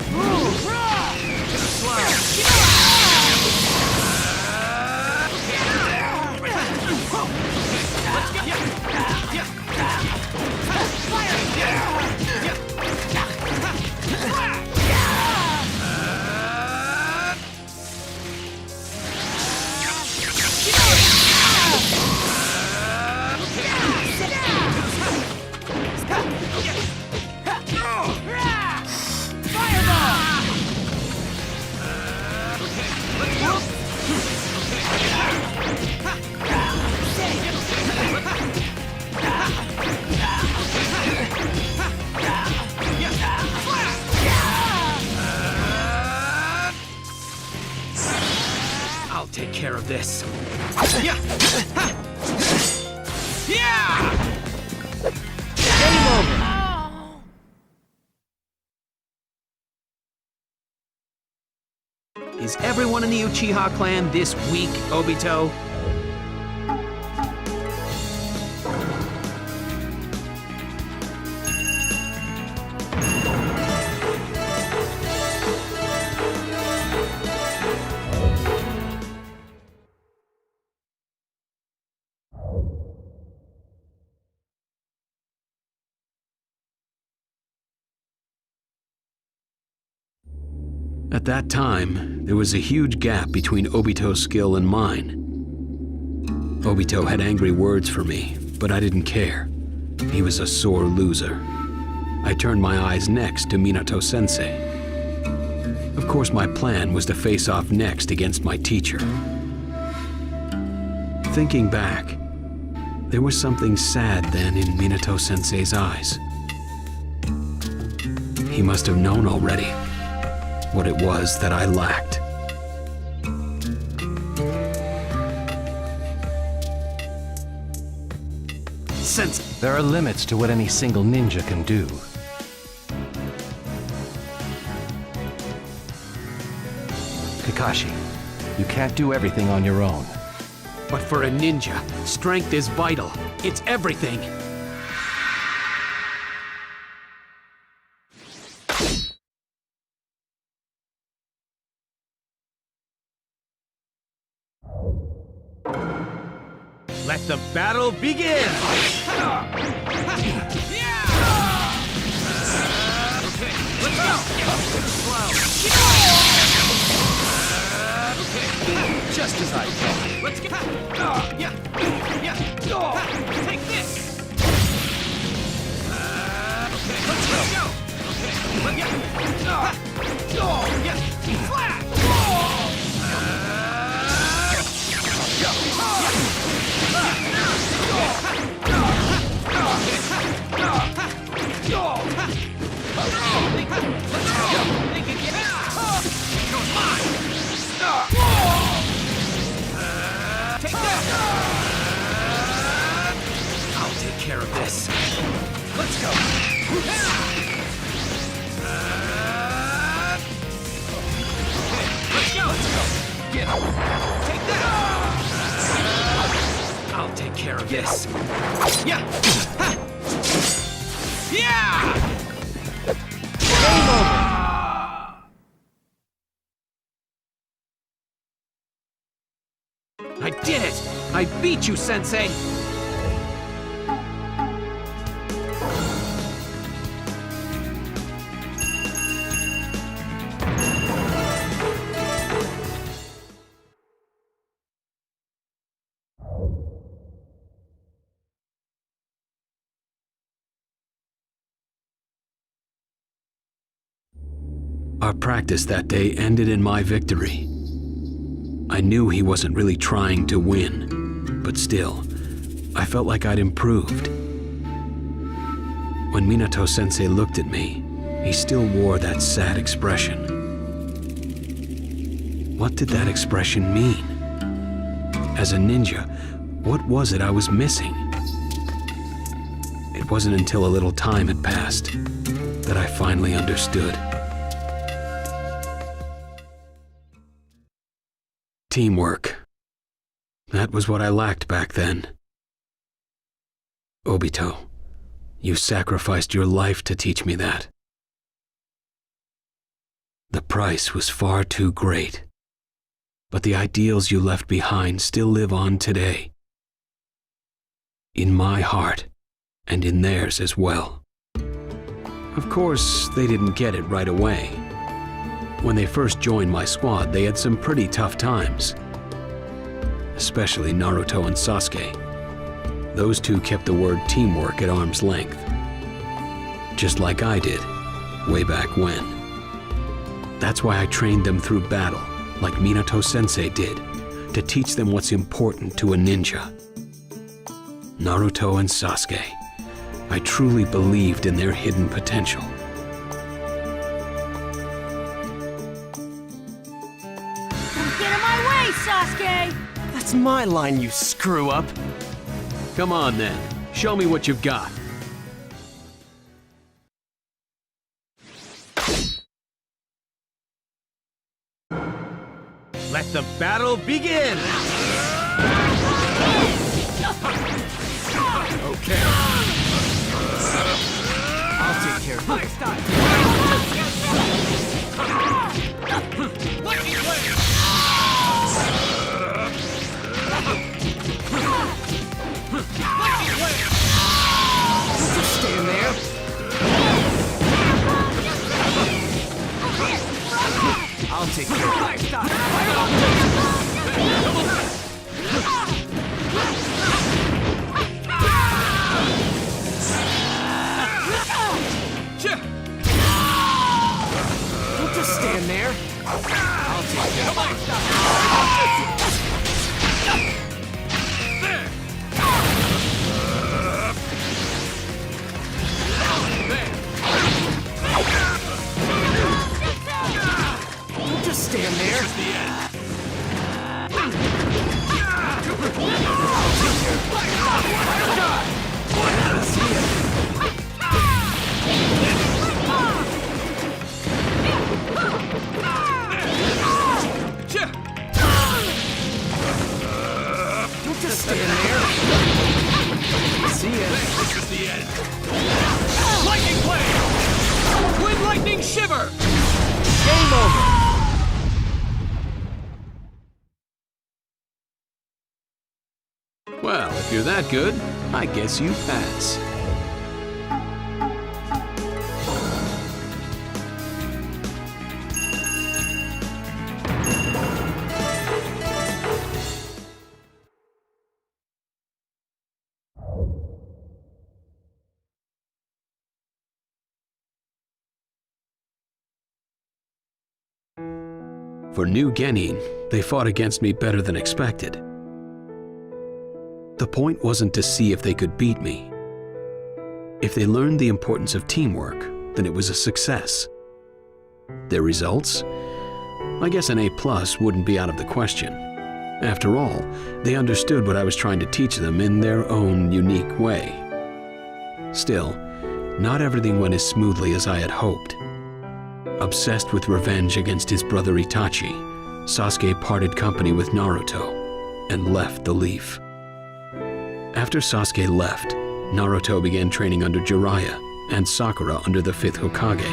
of this. Yeah! Yeah! Game over! Is everyone in the Uchiha clan this weak, Obito? At that time, there was a huge gap between Obito's skill and mine. Obito had angry words for me, but I didn't care. He was a sore loser. I turned my eyes next to Minato-sensei. Of course, my plan was to face off next against my teacher. Thinking back, there was something sad then in Minato-sensei's eyes. He must have known already what it was that I lacked. Since there are limits to what any single ninja can do. Kakashi, you can't do everything on your own. But for a ninja, strength is vital. It's everything. Let the battle begin! Let's go! Just as I thought. Let's get... Take this! Let's go! Flash! I'll take care of this. Let's go! Let's go! Get up! Take that! I'll take care of this. Yeah! Yeah! Game over! I did it! I beat you, Sensei! Our practice that day ended in my victory. I knew he wasn't really trying to win, but still, I felt like I'd improved. When Minato-sensei looked at me, he still wore that sad expression. What did that expression mean? As a ninja, what was it I was missing? It wasn't until a little time had passed that I finally understood. Teamwork. That was what I lacked back then. Obito, you sacrificed your life to teach me that. The price was far too great, but the ideals you left behind still live on today. In my heart, and in theirs as well. Of course, they didn't get it right away. When they first joined my squad, they had some pretty tough times. Especially Naruto and Sasuke. Those two kept the word teamwork at arm's length. Just like I did, way back when. That's why I trained them through battle, like Minato-sensei did, to teach them what's important to a ninja. Naruto and Sasuke, I truly believed in their hidden potential. Get in my way, Sasuke! That's my line, you screw-up. Come on then, show me what you've got. Let the battle begin! Okay. I'll take care of it. Just stand there. I'll take care of it. Don't just stand there. I'll take care of it. Don't just stand there. This is the end. Don't just stand there. See ya. This is the end. Lightning blade! Twin lightning shiver! Game over! Well, if you're that good, I guess you pass. For New Genin, they fought against me better than expected. The point wasn't to see if they could beat me. If they learned the importance of teamwork, then it was a success. Their results? I guess an A+ wouldn't be out of the question. After all, they understood what I was trying to teach them in their own unique way. Still, not everything went as smoothly as I had hoped. Obsessed with revenge against his brother Itachi, Sasuke parted company with Naruto and left the Leaf. After Sasuke left, Naruto began training under Jiraiya and Sakura under the 5th Hokage.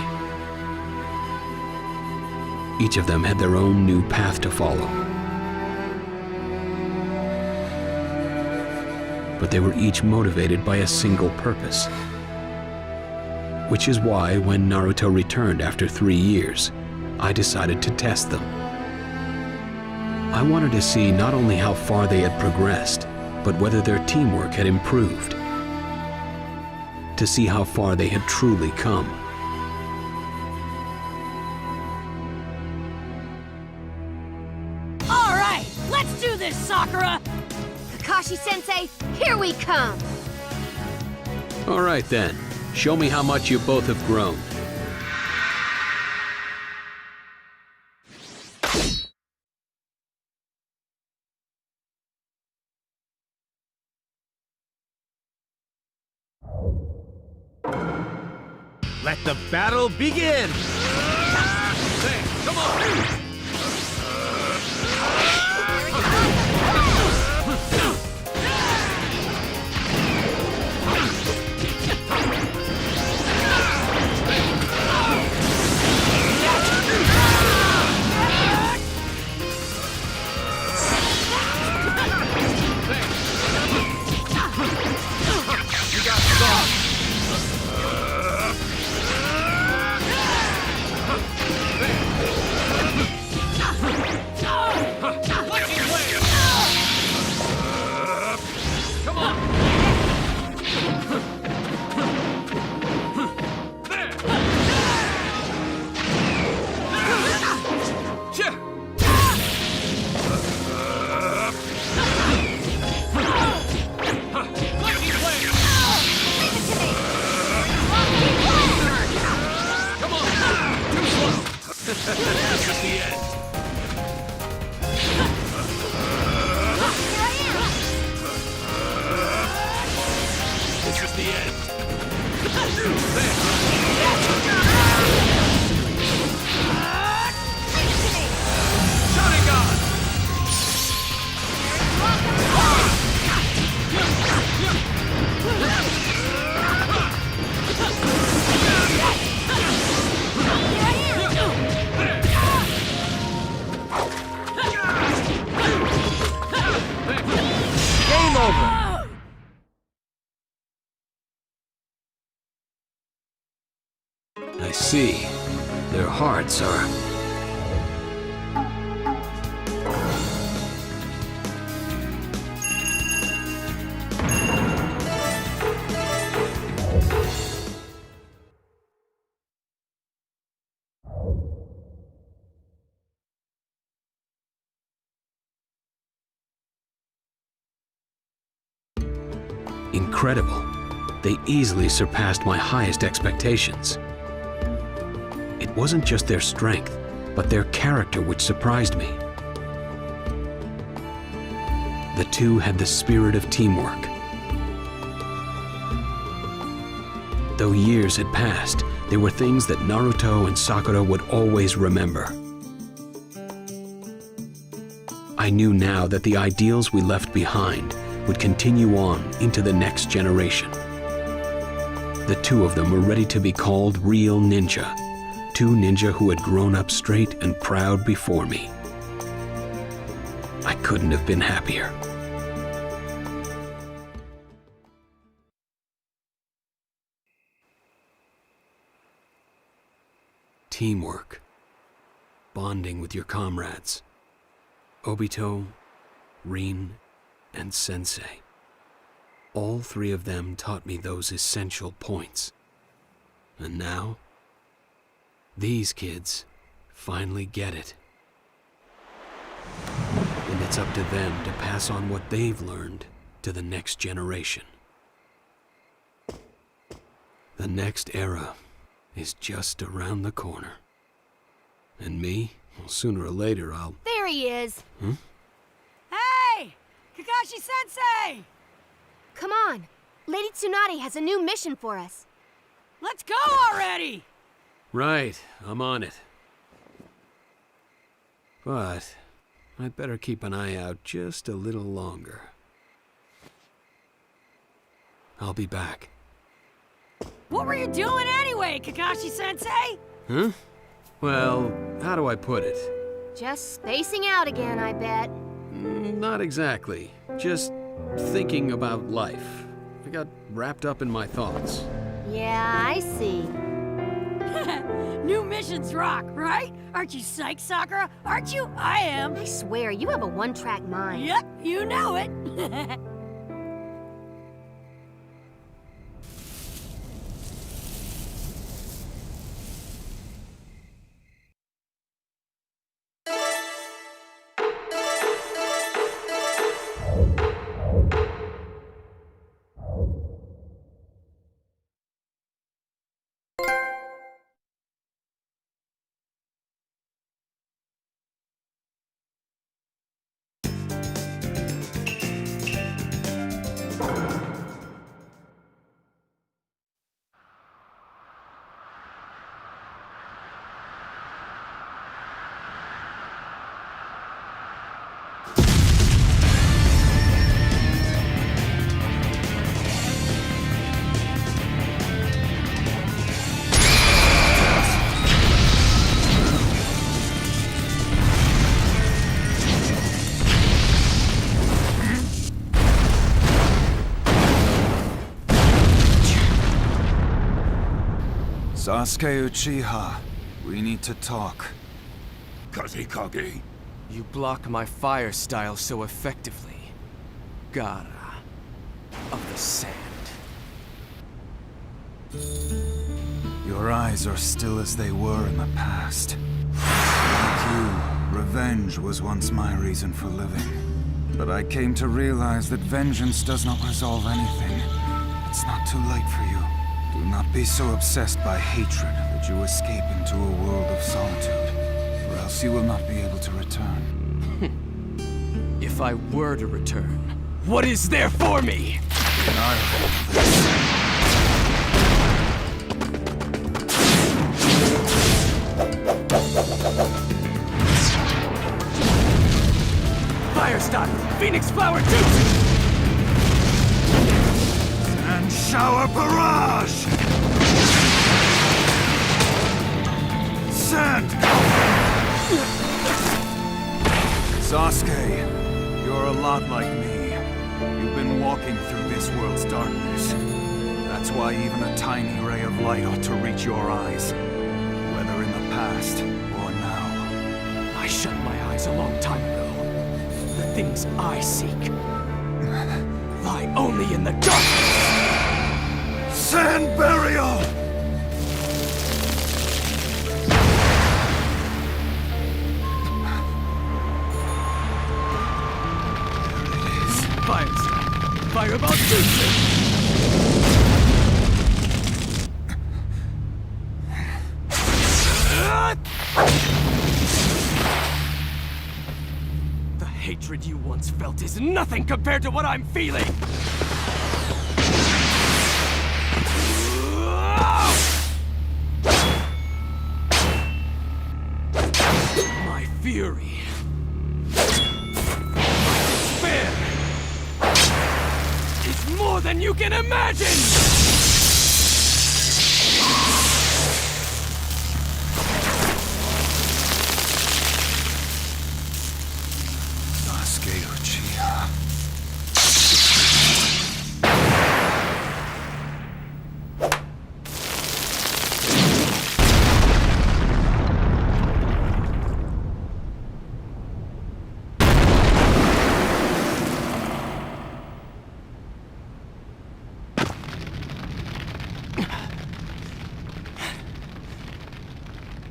Each of them had their own new path to follow. But they were each motivated by a single purpose. Which is why, when Naruto returned after 3 years, I decided to test them. I wanted to see not only how far they had progressed, but whether their teamwork had improved. To see how far they had truly come. All right, let's do this, Sakura! Kakashi-sensei, here we come! All right then, show me how much you both have grown. Let the battle begin! Hey, come on! You got some! Come on! This is the end. I see. Their hearts are... incredible. They easily surpassed my highest expectations. It wasn't just their strength, but their character which surprised me. The two had the spirit of teamwork. Though years had passed, there were things that Naruto and Sakura would always remember. I knew now that the ideals we left behind would continue on into the next generation. The two of them were ready to be called real ninja. Two ninja who had grown up straight and proud before me. I couldn't have been happier. Teamwork. Bonding with your comrades. Obito, Rin, and Sensei. All three of them taught me those essential points. And now, these kids finally get it. And it's up to them to pass on what they've learned to the next generation. The next era is just around the corner. And me, well, sooner or later I'll... There he is! Hmm? Hey! Kakashi-sensei! Come on! Lady Tsunade has a new mission for us. Let's go already! Right, I'm on it. But I'd better keep an eye out just a little longer. I'll be back. What were you doing anyway, Kakashi-sensei? Huh? Well, how do I put it? Just spacing out again, I bet. Not exactly. Just thinking about life. I got wrapped up in my thoughts. Yeah, I see. New missions rock, right? Aren't you psyched, Sakura? Aren't you? I am. I swear, you have a one-track mind. Yep, you know it. Sasuke Uchiha, we need to talk. Kazekage. You block my fire style so effectively. Gaara of the Sand. Your eyes are still as they were in the past. Like you, revenge was once my reason for living. But I came to realize that vengeance does not resolve anything. It's not too late for you. Do not be so obsessed by hatred that you escape into a world of solitude, or else you will not be able to return. If I were to return, what is there for me? Fire style! Phoenix Flower Jutsu! And shower barrage! Sand! Sasuke, you're a lot like me. You've been walking through this world's darkness. That's why even a tiny ray of light ought to reach your eyes. past or now. I shut my eyes a long time ago. The things I seek lie only in the darkness. Sand burial! Fire strike. Fireball jutsu. The hatred you once felt is nothing compared to what I'm feeling. My fury. Despair. Is more than you can imagine! Sasuke Uchiha.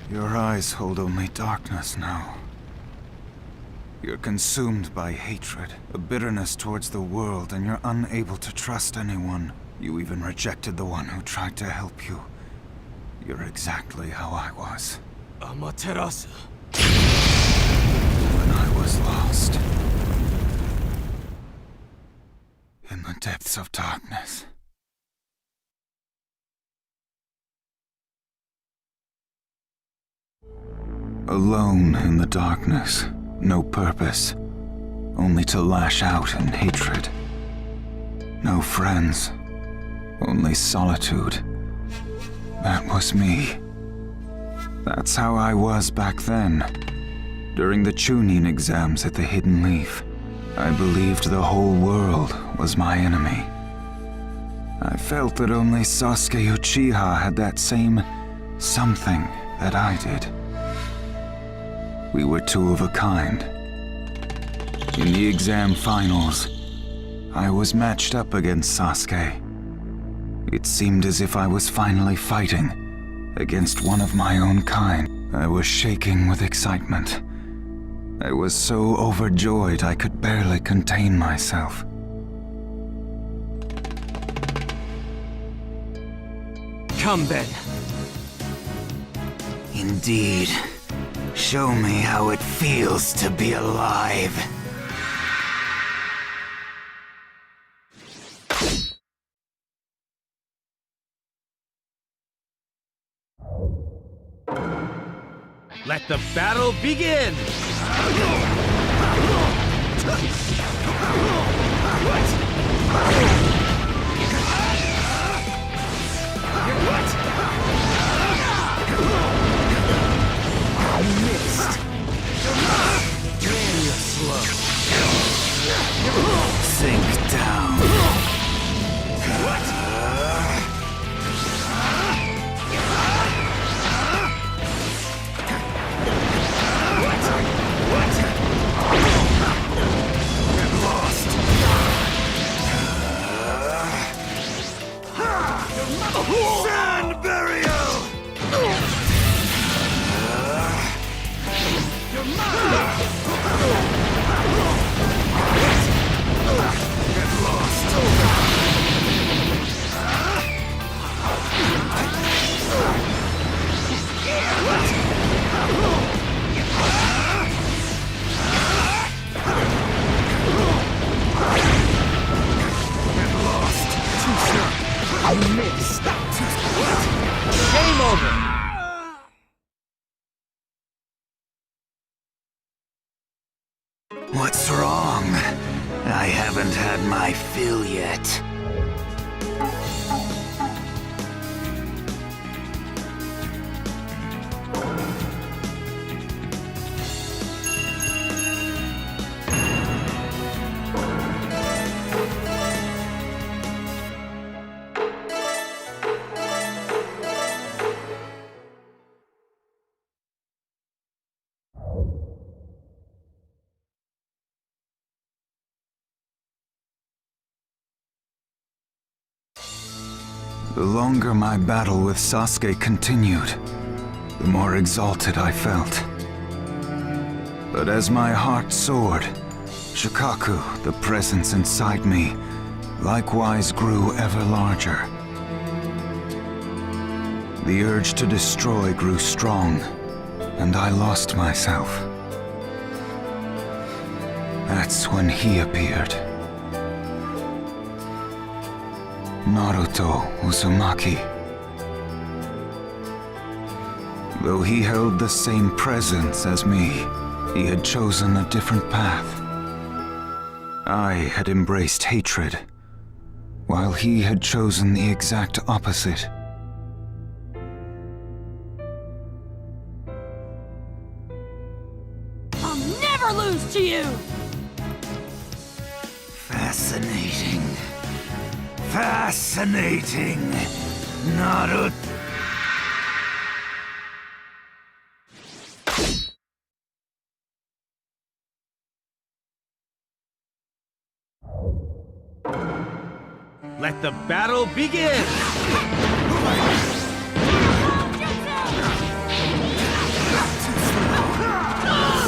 Your eyes hold only darkness now. You're consumed by hatred, a bitterness towards the world, and you're unable to trust anyone. You even rejected the one who tried to help you. You're exactly how I was. Amaterasu. When I was lost. In the depths of darkness. Alone in the darkness, no purpose, only to lash out in hatred. No friends, only solitude. That was me. That's how I was back then. During the Chunin exams at the Hidden Leaf, I believed the whole world was my enemy. I felt that only Sasuke Uchiha had that same something that I did. We were two of a kind. In the exam finals, I was matched up against Sasuke. It seemed as if I was finally fighting against one of my own kind. I was shaking with excitement. I was so overjoyed I could barely contain myself. Come then. Indeed. Show me how it feels to be alive. Let the battle begin! I missed. Man, you're slow. Sink down. Get lost. Sand burial! Get lost. I missed. Game over! What's wrong? I haven't had my fill yet. The longer my battle with Sasuke continued, the more exalted I felt. But as my heart soared, Shikaku, the presence inside me, likewise grew ever larger. The urge to destroy grew strong, and I lost myself. That's when he appeared. Naruto Uzumaki. Though he held the same presence as me, he had chosen a different path. I had embraced hatred, while he had chosen the exact opposite. I'll never lose to you! Fascinating. Fascinating. Naruto. Let the battle begin!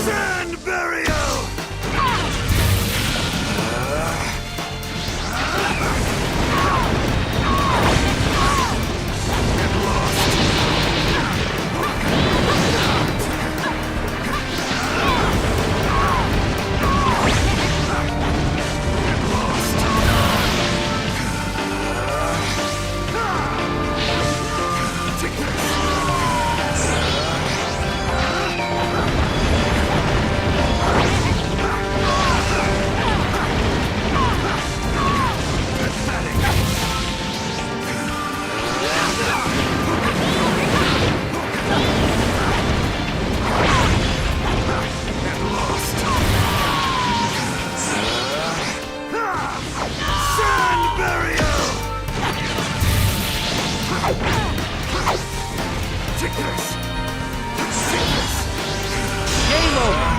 Sand burial! Game over!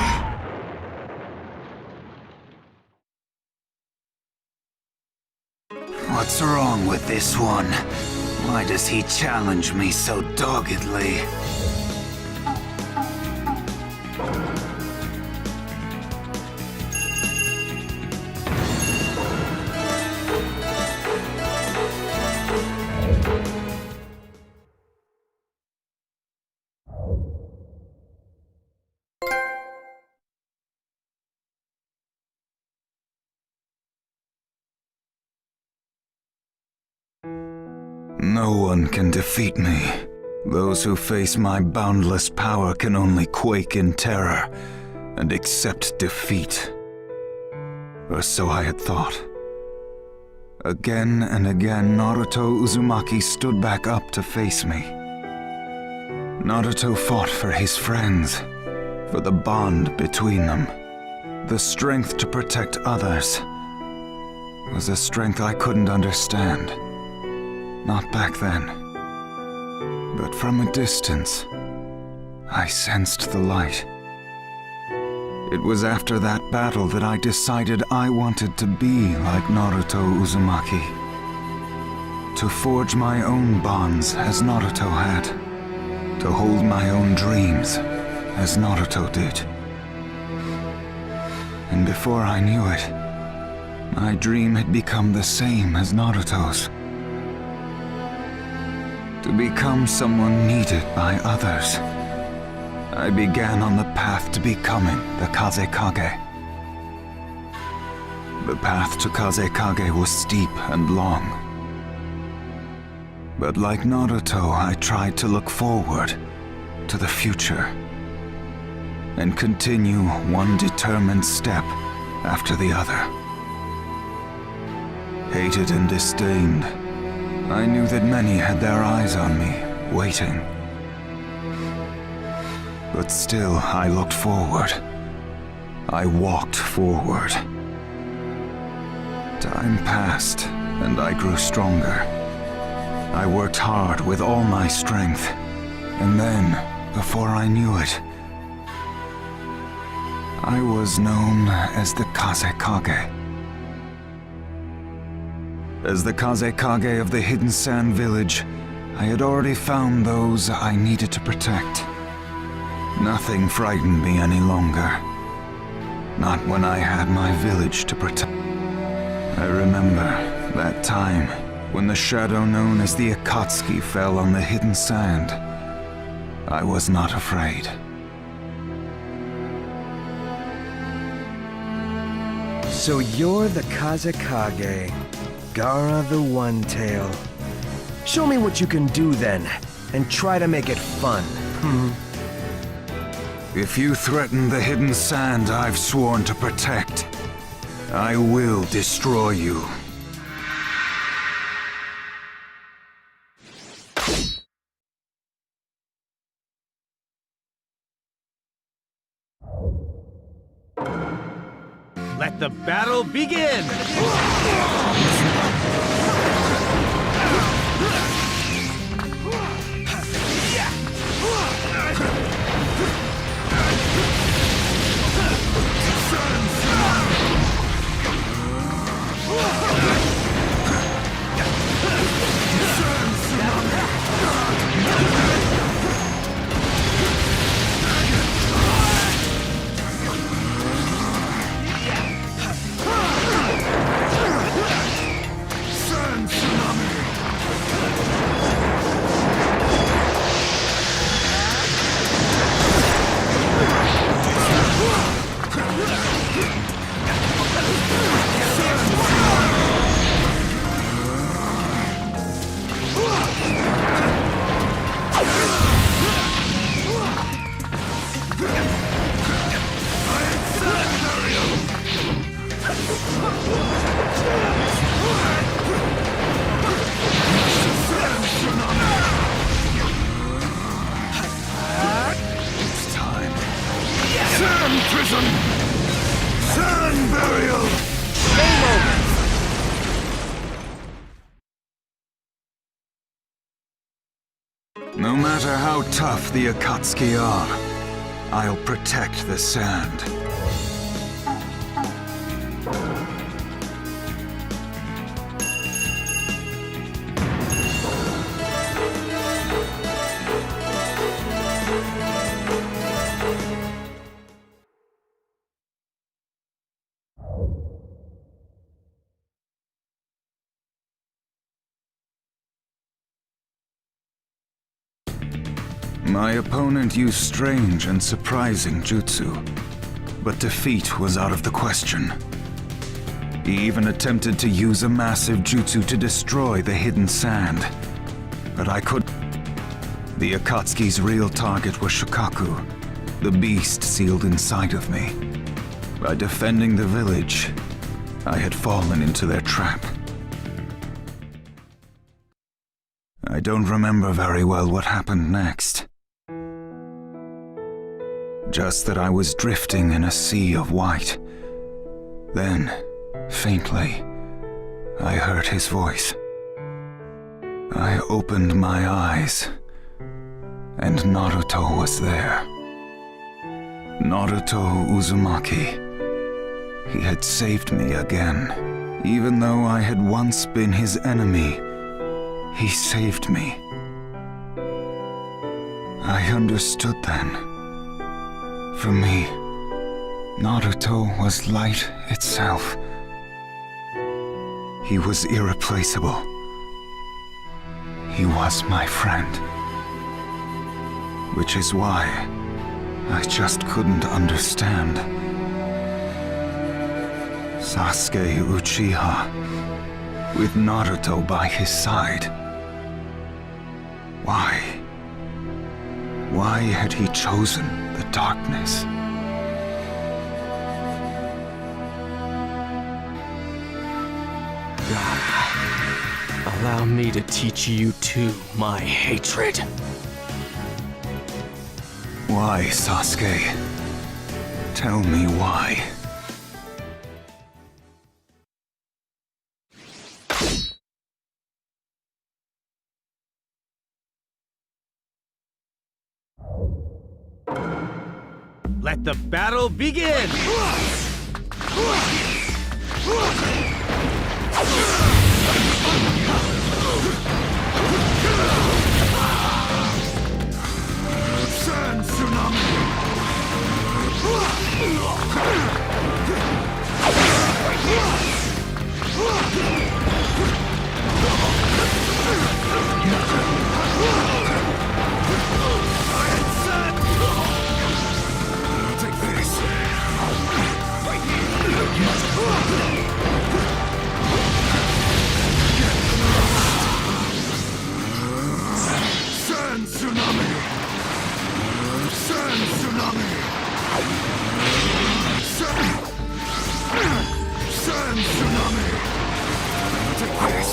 What's wrong with this one? Why does he challenge me so doggedly? No one can defeat me. Those who face my boundless power can only quake in terror and accept defeat. Or so I had thought. Again and again, Naruto Uzumaki stood back up to face me. Naruto fought for his friends, for the bond between them. The strength to protect others was a strength I couldn't understand. Not back then. But from a distance, I sensed the light. It was after that battle that I decided I wanted to be like Naruto Uzumaki. To forge my own bonds as Naruto had. To hold my own dreams as Naruto did. And before I knew it, my dream had become the same as Naruto's. To become someone needed by others. I began on the path to becoming the Kazekage. The path to Kazekage was steep and long. But like Naruto, I tried to look forward to the future and continue one determined step after the other. Hated and disdained, I knew that many had their eyes on me, waiting. But still, I looked forward. I walked forward. Time passed, and I grew stronger. I worked hard with all my strength, and then, before I knew it, I was known as the Kazekage. As the Kazekage of the Hidden Sand Village, I had already found those I needed to protect. Nothing frightened me any longer. Not when I had my village to protect. I remember that time when the shadow known as the Akatsuki fell on the hidden sand. I was not afraid. So you're the Kazekage, Gara the One-Tail. Show me what you can do then, and try to make it fun. If you threaten the hidden sand I've sworn to protect, I will destroy you. Let the battle begin! No matter how tough the Akatsuki are, I'll protect the sand. My opponent used strange and surprising jutsu, but defeat was out of the question. He even attempted to use a massive jutsu to destroy the hidden sand, but I could. The Akatsuki's real target was Shukaku, the beast sealed inside of me. By defending the village, I had fallen into their trap. I don't remember very well what happened next. Just that I was drifting in a sea of white. Then, faintly, I heard his voice. I opened my eyes, and Naruto was there. Naruto Uzumaki. He had saved me again. Even though I had once been his enemy, he saved me. I understood then. For me, Naruto was light itself. He was irreplaceable. He was my friend. Which is why I just couldn't understand. Sasuke Uchiha, with Naruto by his side. Why? Why had he chosen the darkness? Allow me to teach you too my hatred. Why, Sasuke? Tell me why. Let the battle begin! Sand tsunami! Take this! Sand tsunami! Sand tsunami! Sand tsunami! Take this!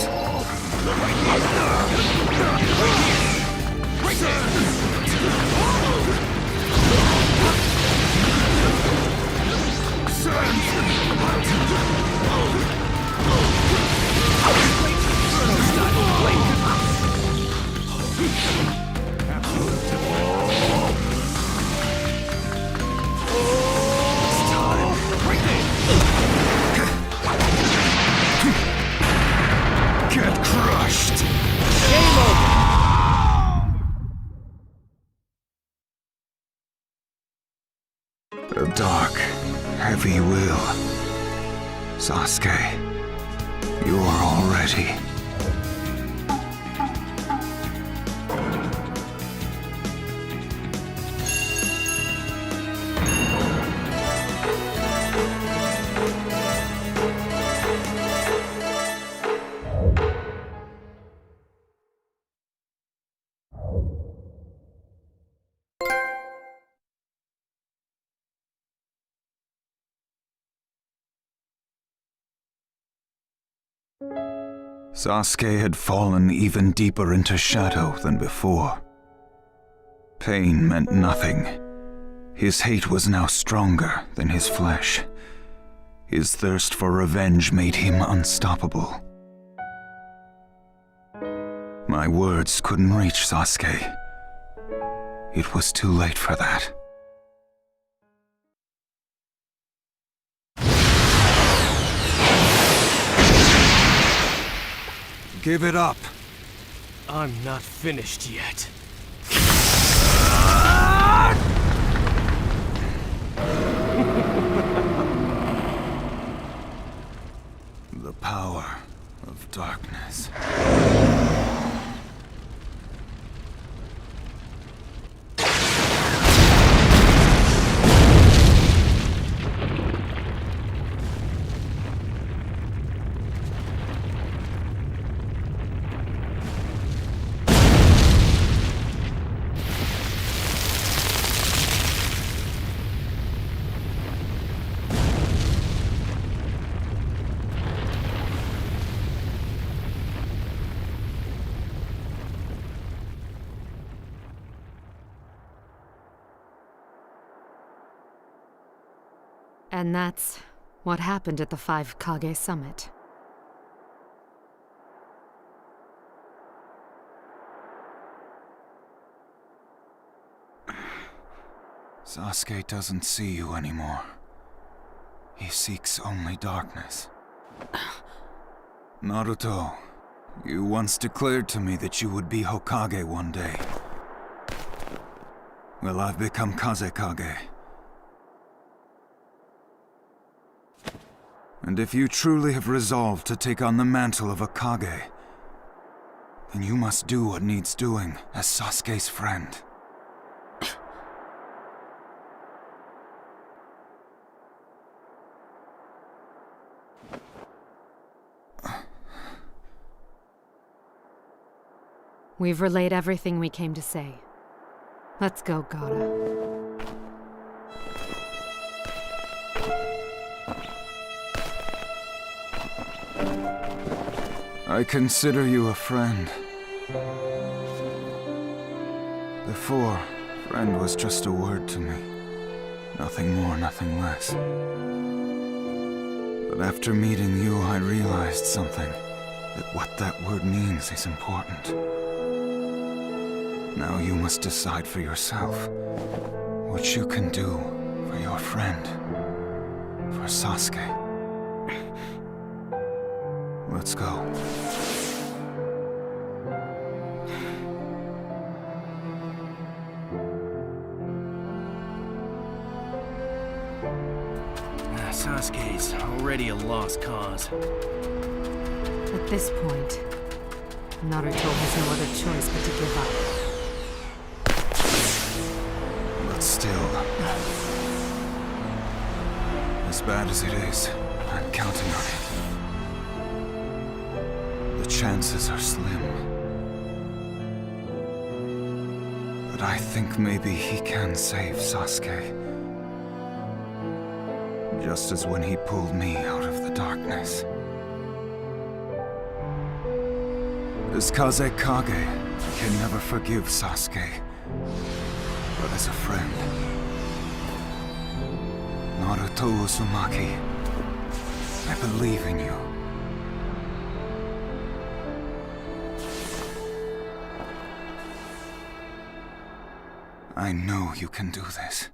Get crushed! Game over! A dark, heavy will. Sasuke, you are all ready. Sasuke had fallen even deeper into shadow than before. Pain meant nothing. His hate was now stronger than his flesh. His thirst for revenge made him unstoppable. My words couldn't reach Sasuke. It was too late for that. Give it up. I'm not finished yet. The power of darkness. And that's what happened at the 5 Kage Summit. Sasuke doesn't see you anymore. He seeks only darkness. Naruto, you once declared to me that you would be Hokage one day. Well, I've become Kazekage. And if you truly have resolved to take on the mantle of a Kage, then you must do what needs doing as Sasuke's friend. We've relayed everything we came to say. Let's go, Gaara. I consider you a friend. Before, friend was just a word to me. Nothing more, nothing less. But after meeting you, I realized something. That what that word means is important. Now you must decide for yourself what you can do for your friend, for Sasuke. Let's go. Sasuke's already a lost cause. At this point, Naruto has no other choice but to give up. But still, as bad as it is, I'm counting on it. The chances are slim. But I think maybe he can save Sasuke. Just as when he pulled me out of the darkness. As Kazekage, I can never forgive Sasuke. But as a friend, Naruto Uzumaki, I believe in you. I know you can do this.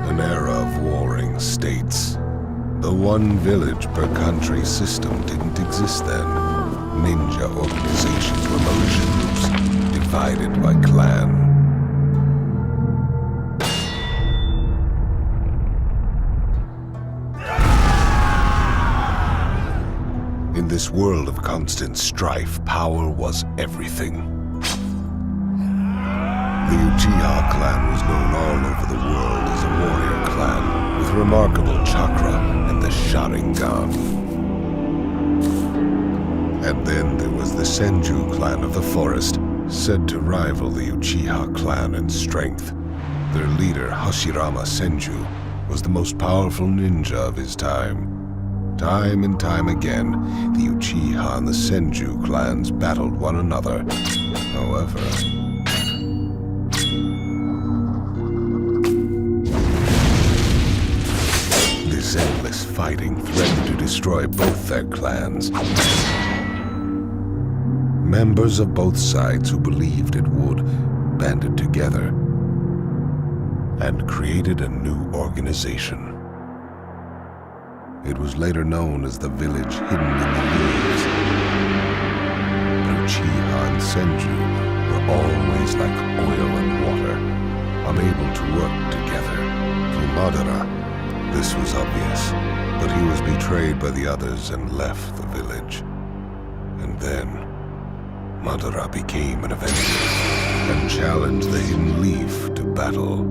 An era of warring states. The one village per country system didn't exist then. Ninja organizations were militia groups, divided by clan. In this world of constant strife, power was everything. The Uchiha clan was known all over the world as a warrior clan with remarkable chakra and the Sharingan. And then there was the Senju clan of the forest, said to rival the Uchiha clan in strength. Their leader, Hashirama Senju, was the most powerful ninja of his time. Time and time again, the Uchiha and the Senju clans battled one another. However, this endless fighting threatened to destroy both their clans. Members of both sides who believed it would banded together and created a new organization. It was later known as the village hidden in the leaves. Uchiha and Senju were always like oil and water, unable to work together. To Madara, this was obvious, but he was betrayed by the others and left the village. And then, Madara became an avenger and challenged the Hidden Leaf to battle.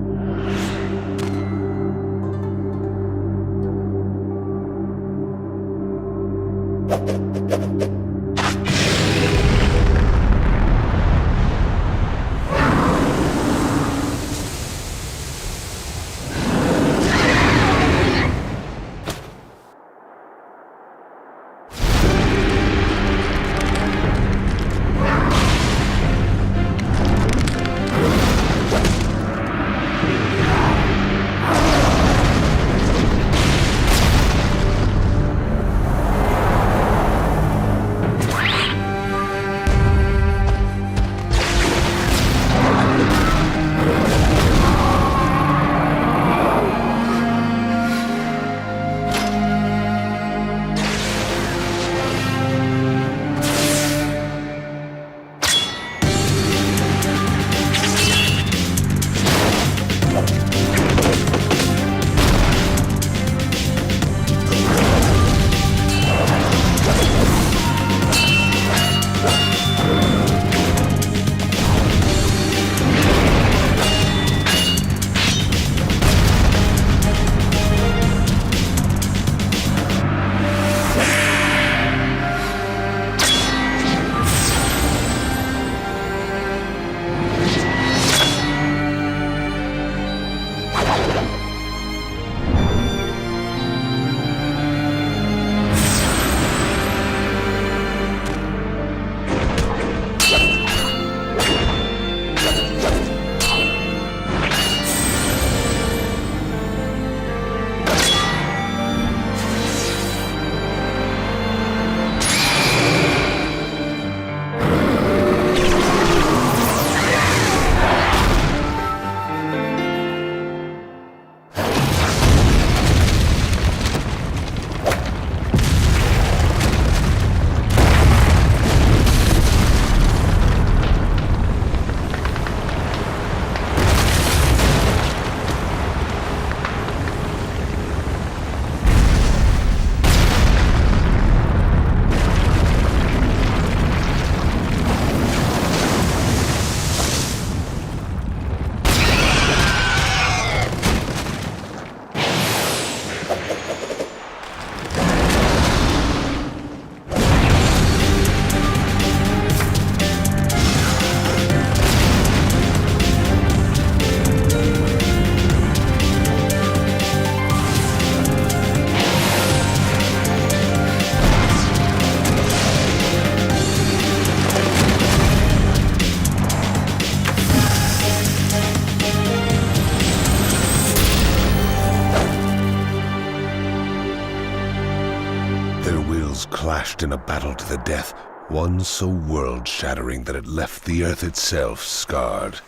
Their wills clashed in a battle to the death, one so world-shattering that it left the earth itself scarred.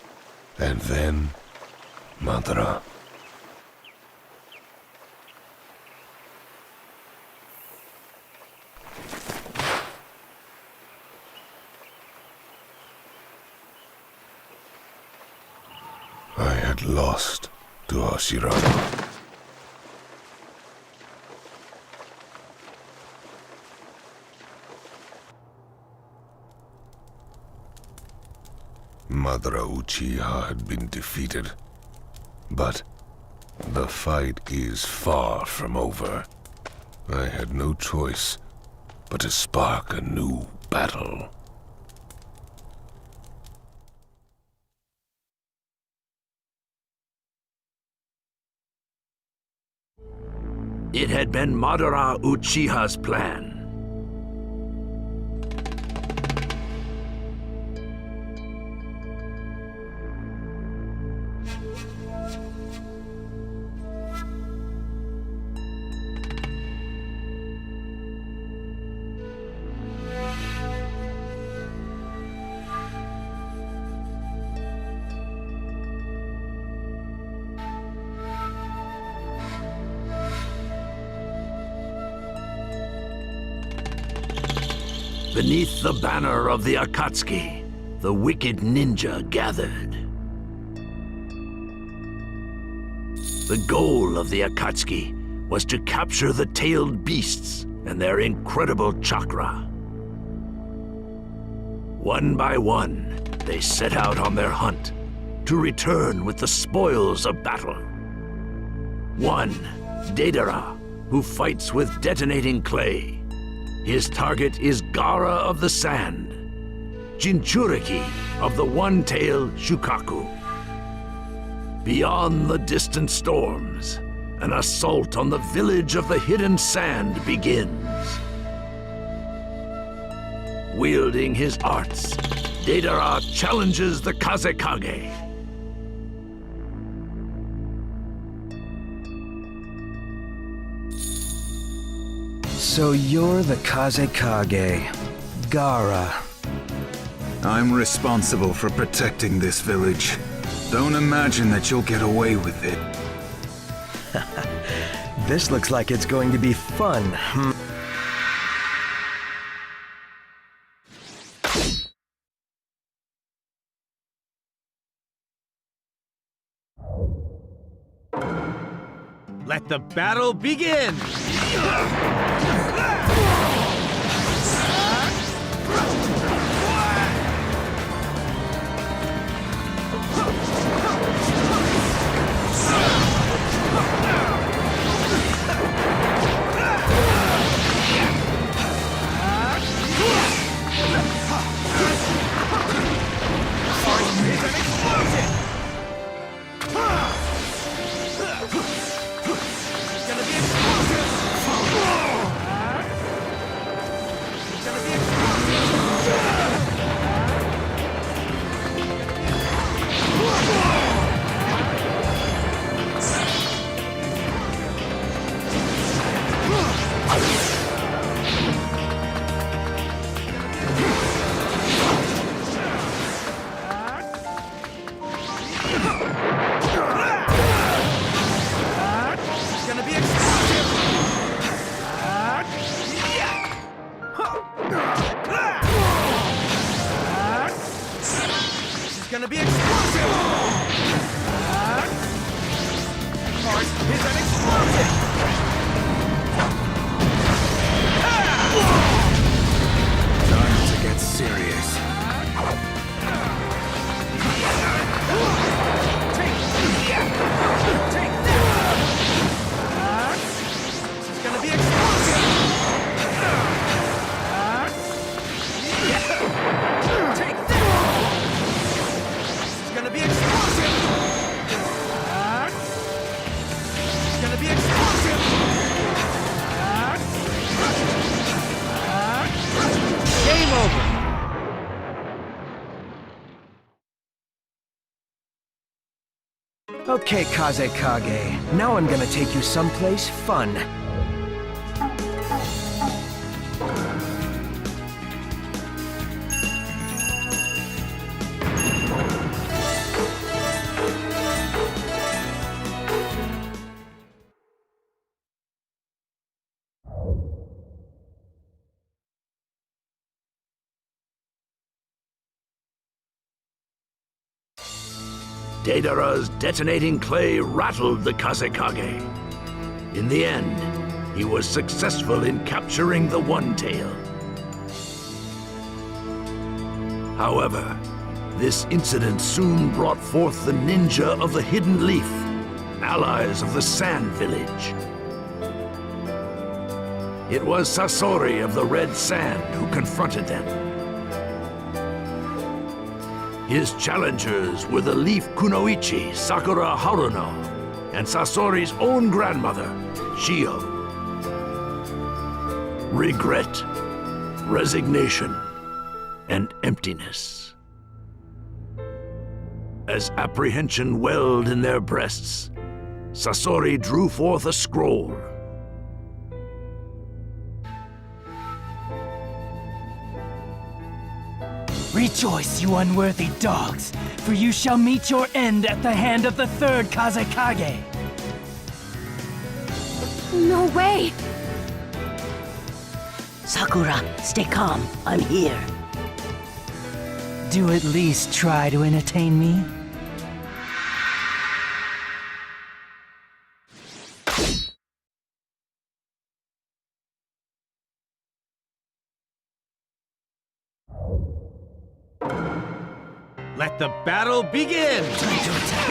And then, Madara. I had lost to Hashirama. Madara Uchiha had been defeated, but the fight is far from over. I had no choice but to spark a new battle. It had been Madara Uchiha's plan. Beneath the banner of the Akatsuki, the wicked ninja gathered. The goal of the Akatsuki was to capture the tailed beasts and their incredible chakra. One by one, they set out on their hunt to return with the spoils of battle. One, Deidara, who fights with detonating clay. His target is Gaara of the Sand, Jinchuriki of the One-Tail Shukaku. Beyond the distant storms, an assault on the village of the Hidden Sand begins. Wielding his arts, Deidara challenges the Kazekage. So you're the Kazekage, Gaara. I'm responsible for protecting this village. Don't imagine that you'll get away with it. This looks like it's going to be fun. Let the battle begin! Gonna be explosive! Mars is an explosion! Time to get serious. Take that! This is gonna be explosive! Take that! Gonna be explosive! It's gonna be explosive! Game over! Okay, Kazekage. Now I'm gonna take you someplace fun. Deidara's detonating clay rattled the Kazekage. In the end, he was successful in capturing the One-Tail. However, this incident soon brought forth the ninja of the Hidden Leaf, allies of the Sand Village. It was Sasori of the Red Sand who confronted them. His challengers were the Leaf Kunoichi Sakura Haruno and Sasori's own grandmother, Shio. Regret, resignation, and emptiness. As apprehension welled in their breasts, Sasori drew forth a scroll. Rejoice, you unworthy dogs, for you shall meet your end at the hand of the third Kazekage. No way! Sakura, stay calm. I'm here. Do at least try to entertain me. Let the battle begin! Time to attack.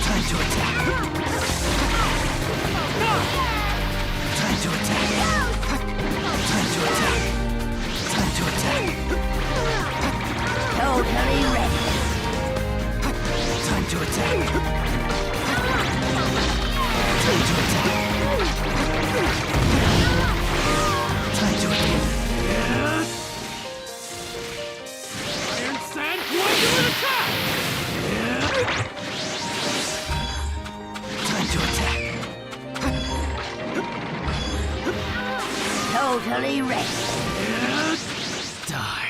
Time to attack. Time to attack. Time to attack. Time to attack. Totally ready. Time to attack. Time to attack. Time to attack. Iron Sand, going to an attack! Time to attack. Totally ready. Die.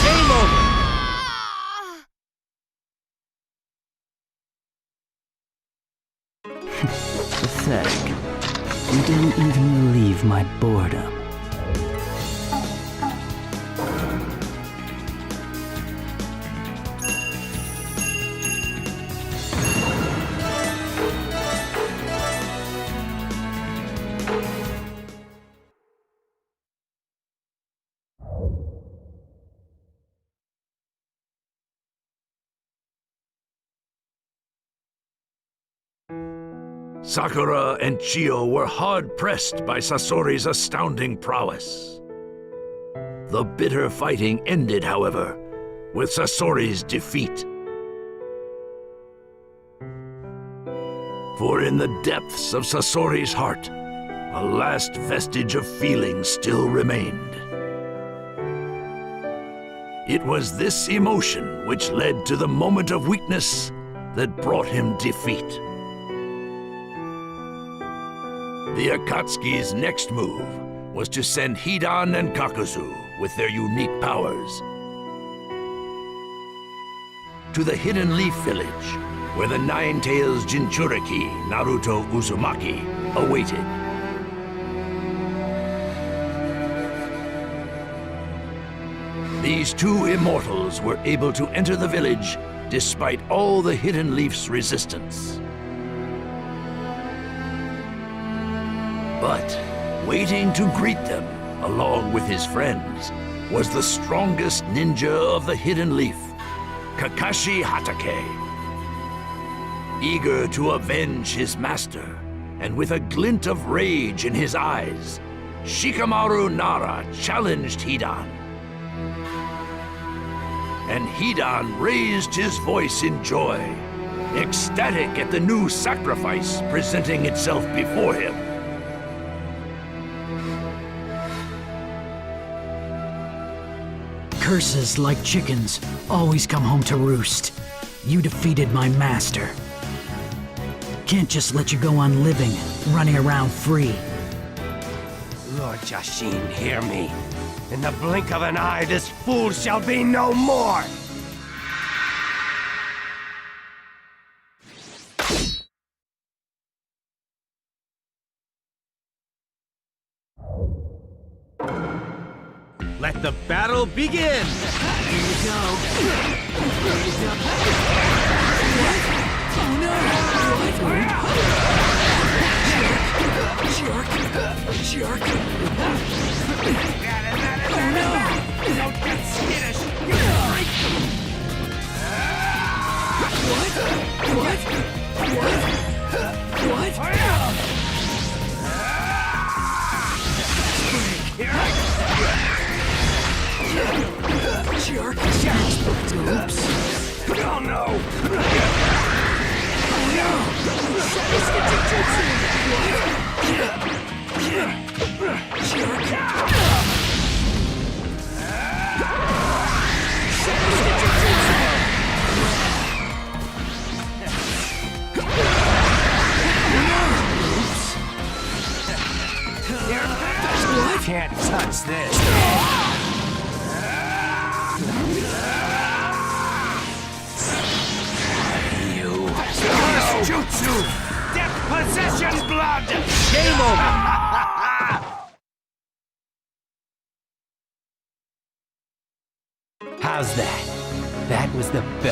Game over! Pathetic. You didn't even relieve my boredom. Sakura and Chio were hard-pressed by Sasori's astounding prowess. The bitter fighting ended, however, with Sasori's defeat. For in the depths of Sasori's heart, a last vestige of feeling still remained. It was this emotion which led to the moment of weakness that brought him defeat. The Akatsuki's next move was to send Hidan and Kakuzu with their unique powers to the Hidden Leaf Village, where the Nine-Tails Jinchuriki Naruto Uzumaki awaited. These two immortals were able to enter the village despite all the Hidden Leaf's resistance. But waiting to greet them, along with his friends, was the strongest ninja of the Hidden Leaf, Kakashi Hatake. Eager to avenge his master, and with a glint of rage in his eyes, Shikamaru Nara challenged Hidan. And Hidan raised his voice in joy, ecstatic at the new sacrifice presenting itself before him. Curses, like chickens, always come home to roost. You defeated my master. Can't just let you go on living, running around free. Lord Jashin, hear me. In the blink of an eye, this fool shall be no more! Let the battle begin! Here you go. Here you go. Oh no! Jerk! Jerk! Oh no! Don't get skittish! What? Jerk! Oops! Oh no! Oh no! What? Can't touch this. You. Jutsu! Death possession blood! Game over! How's that? That was the best.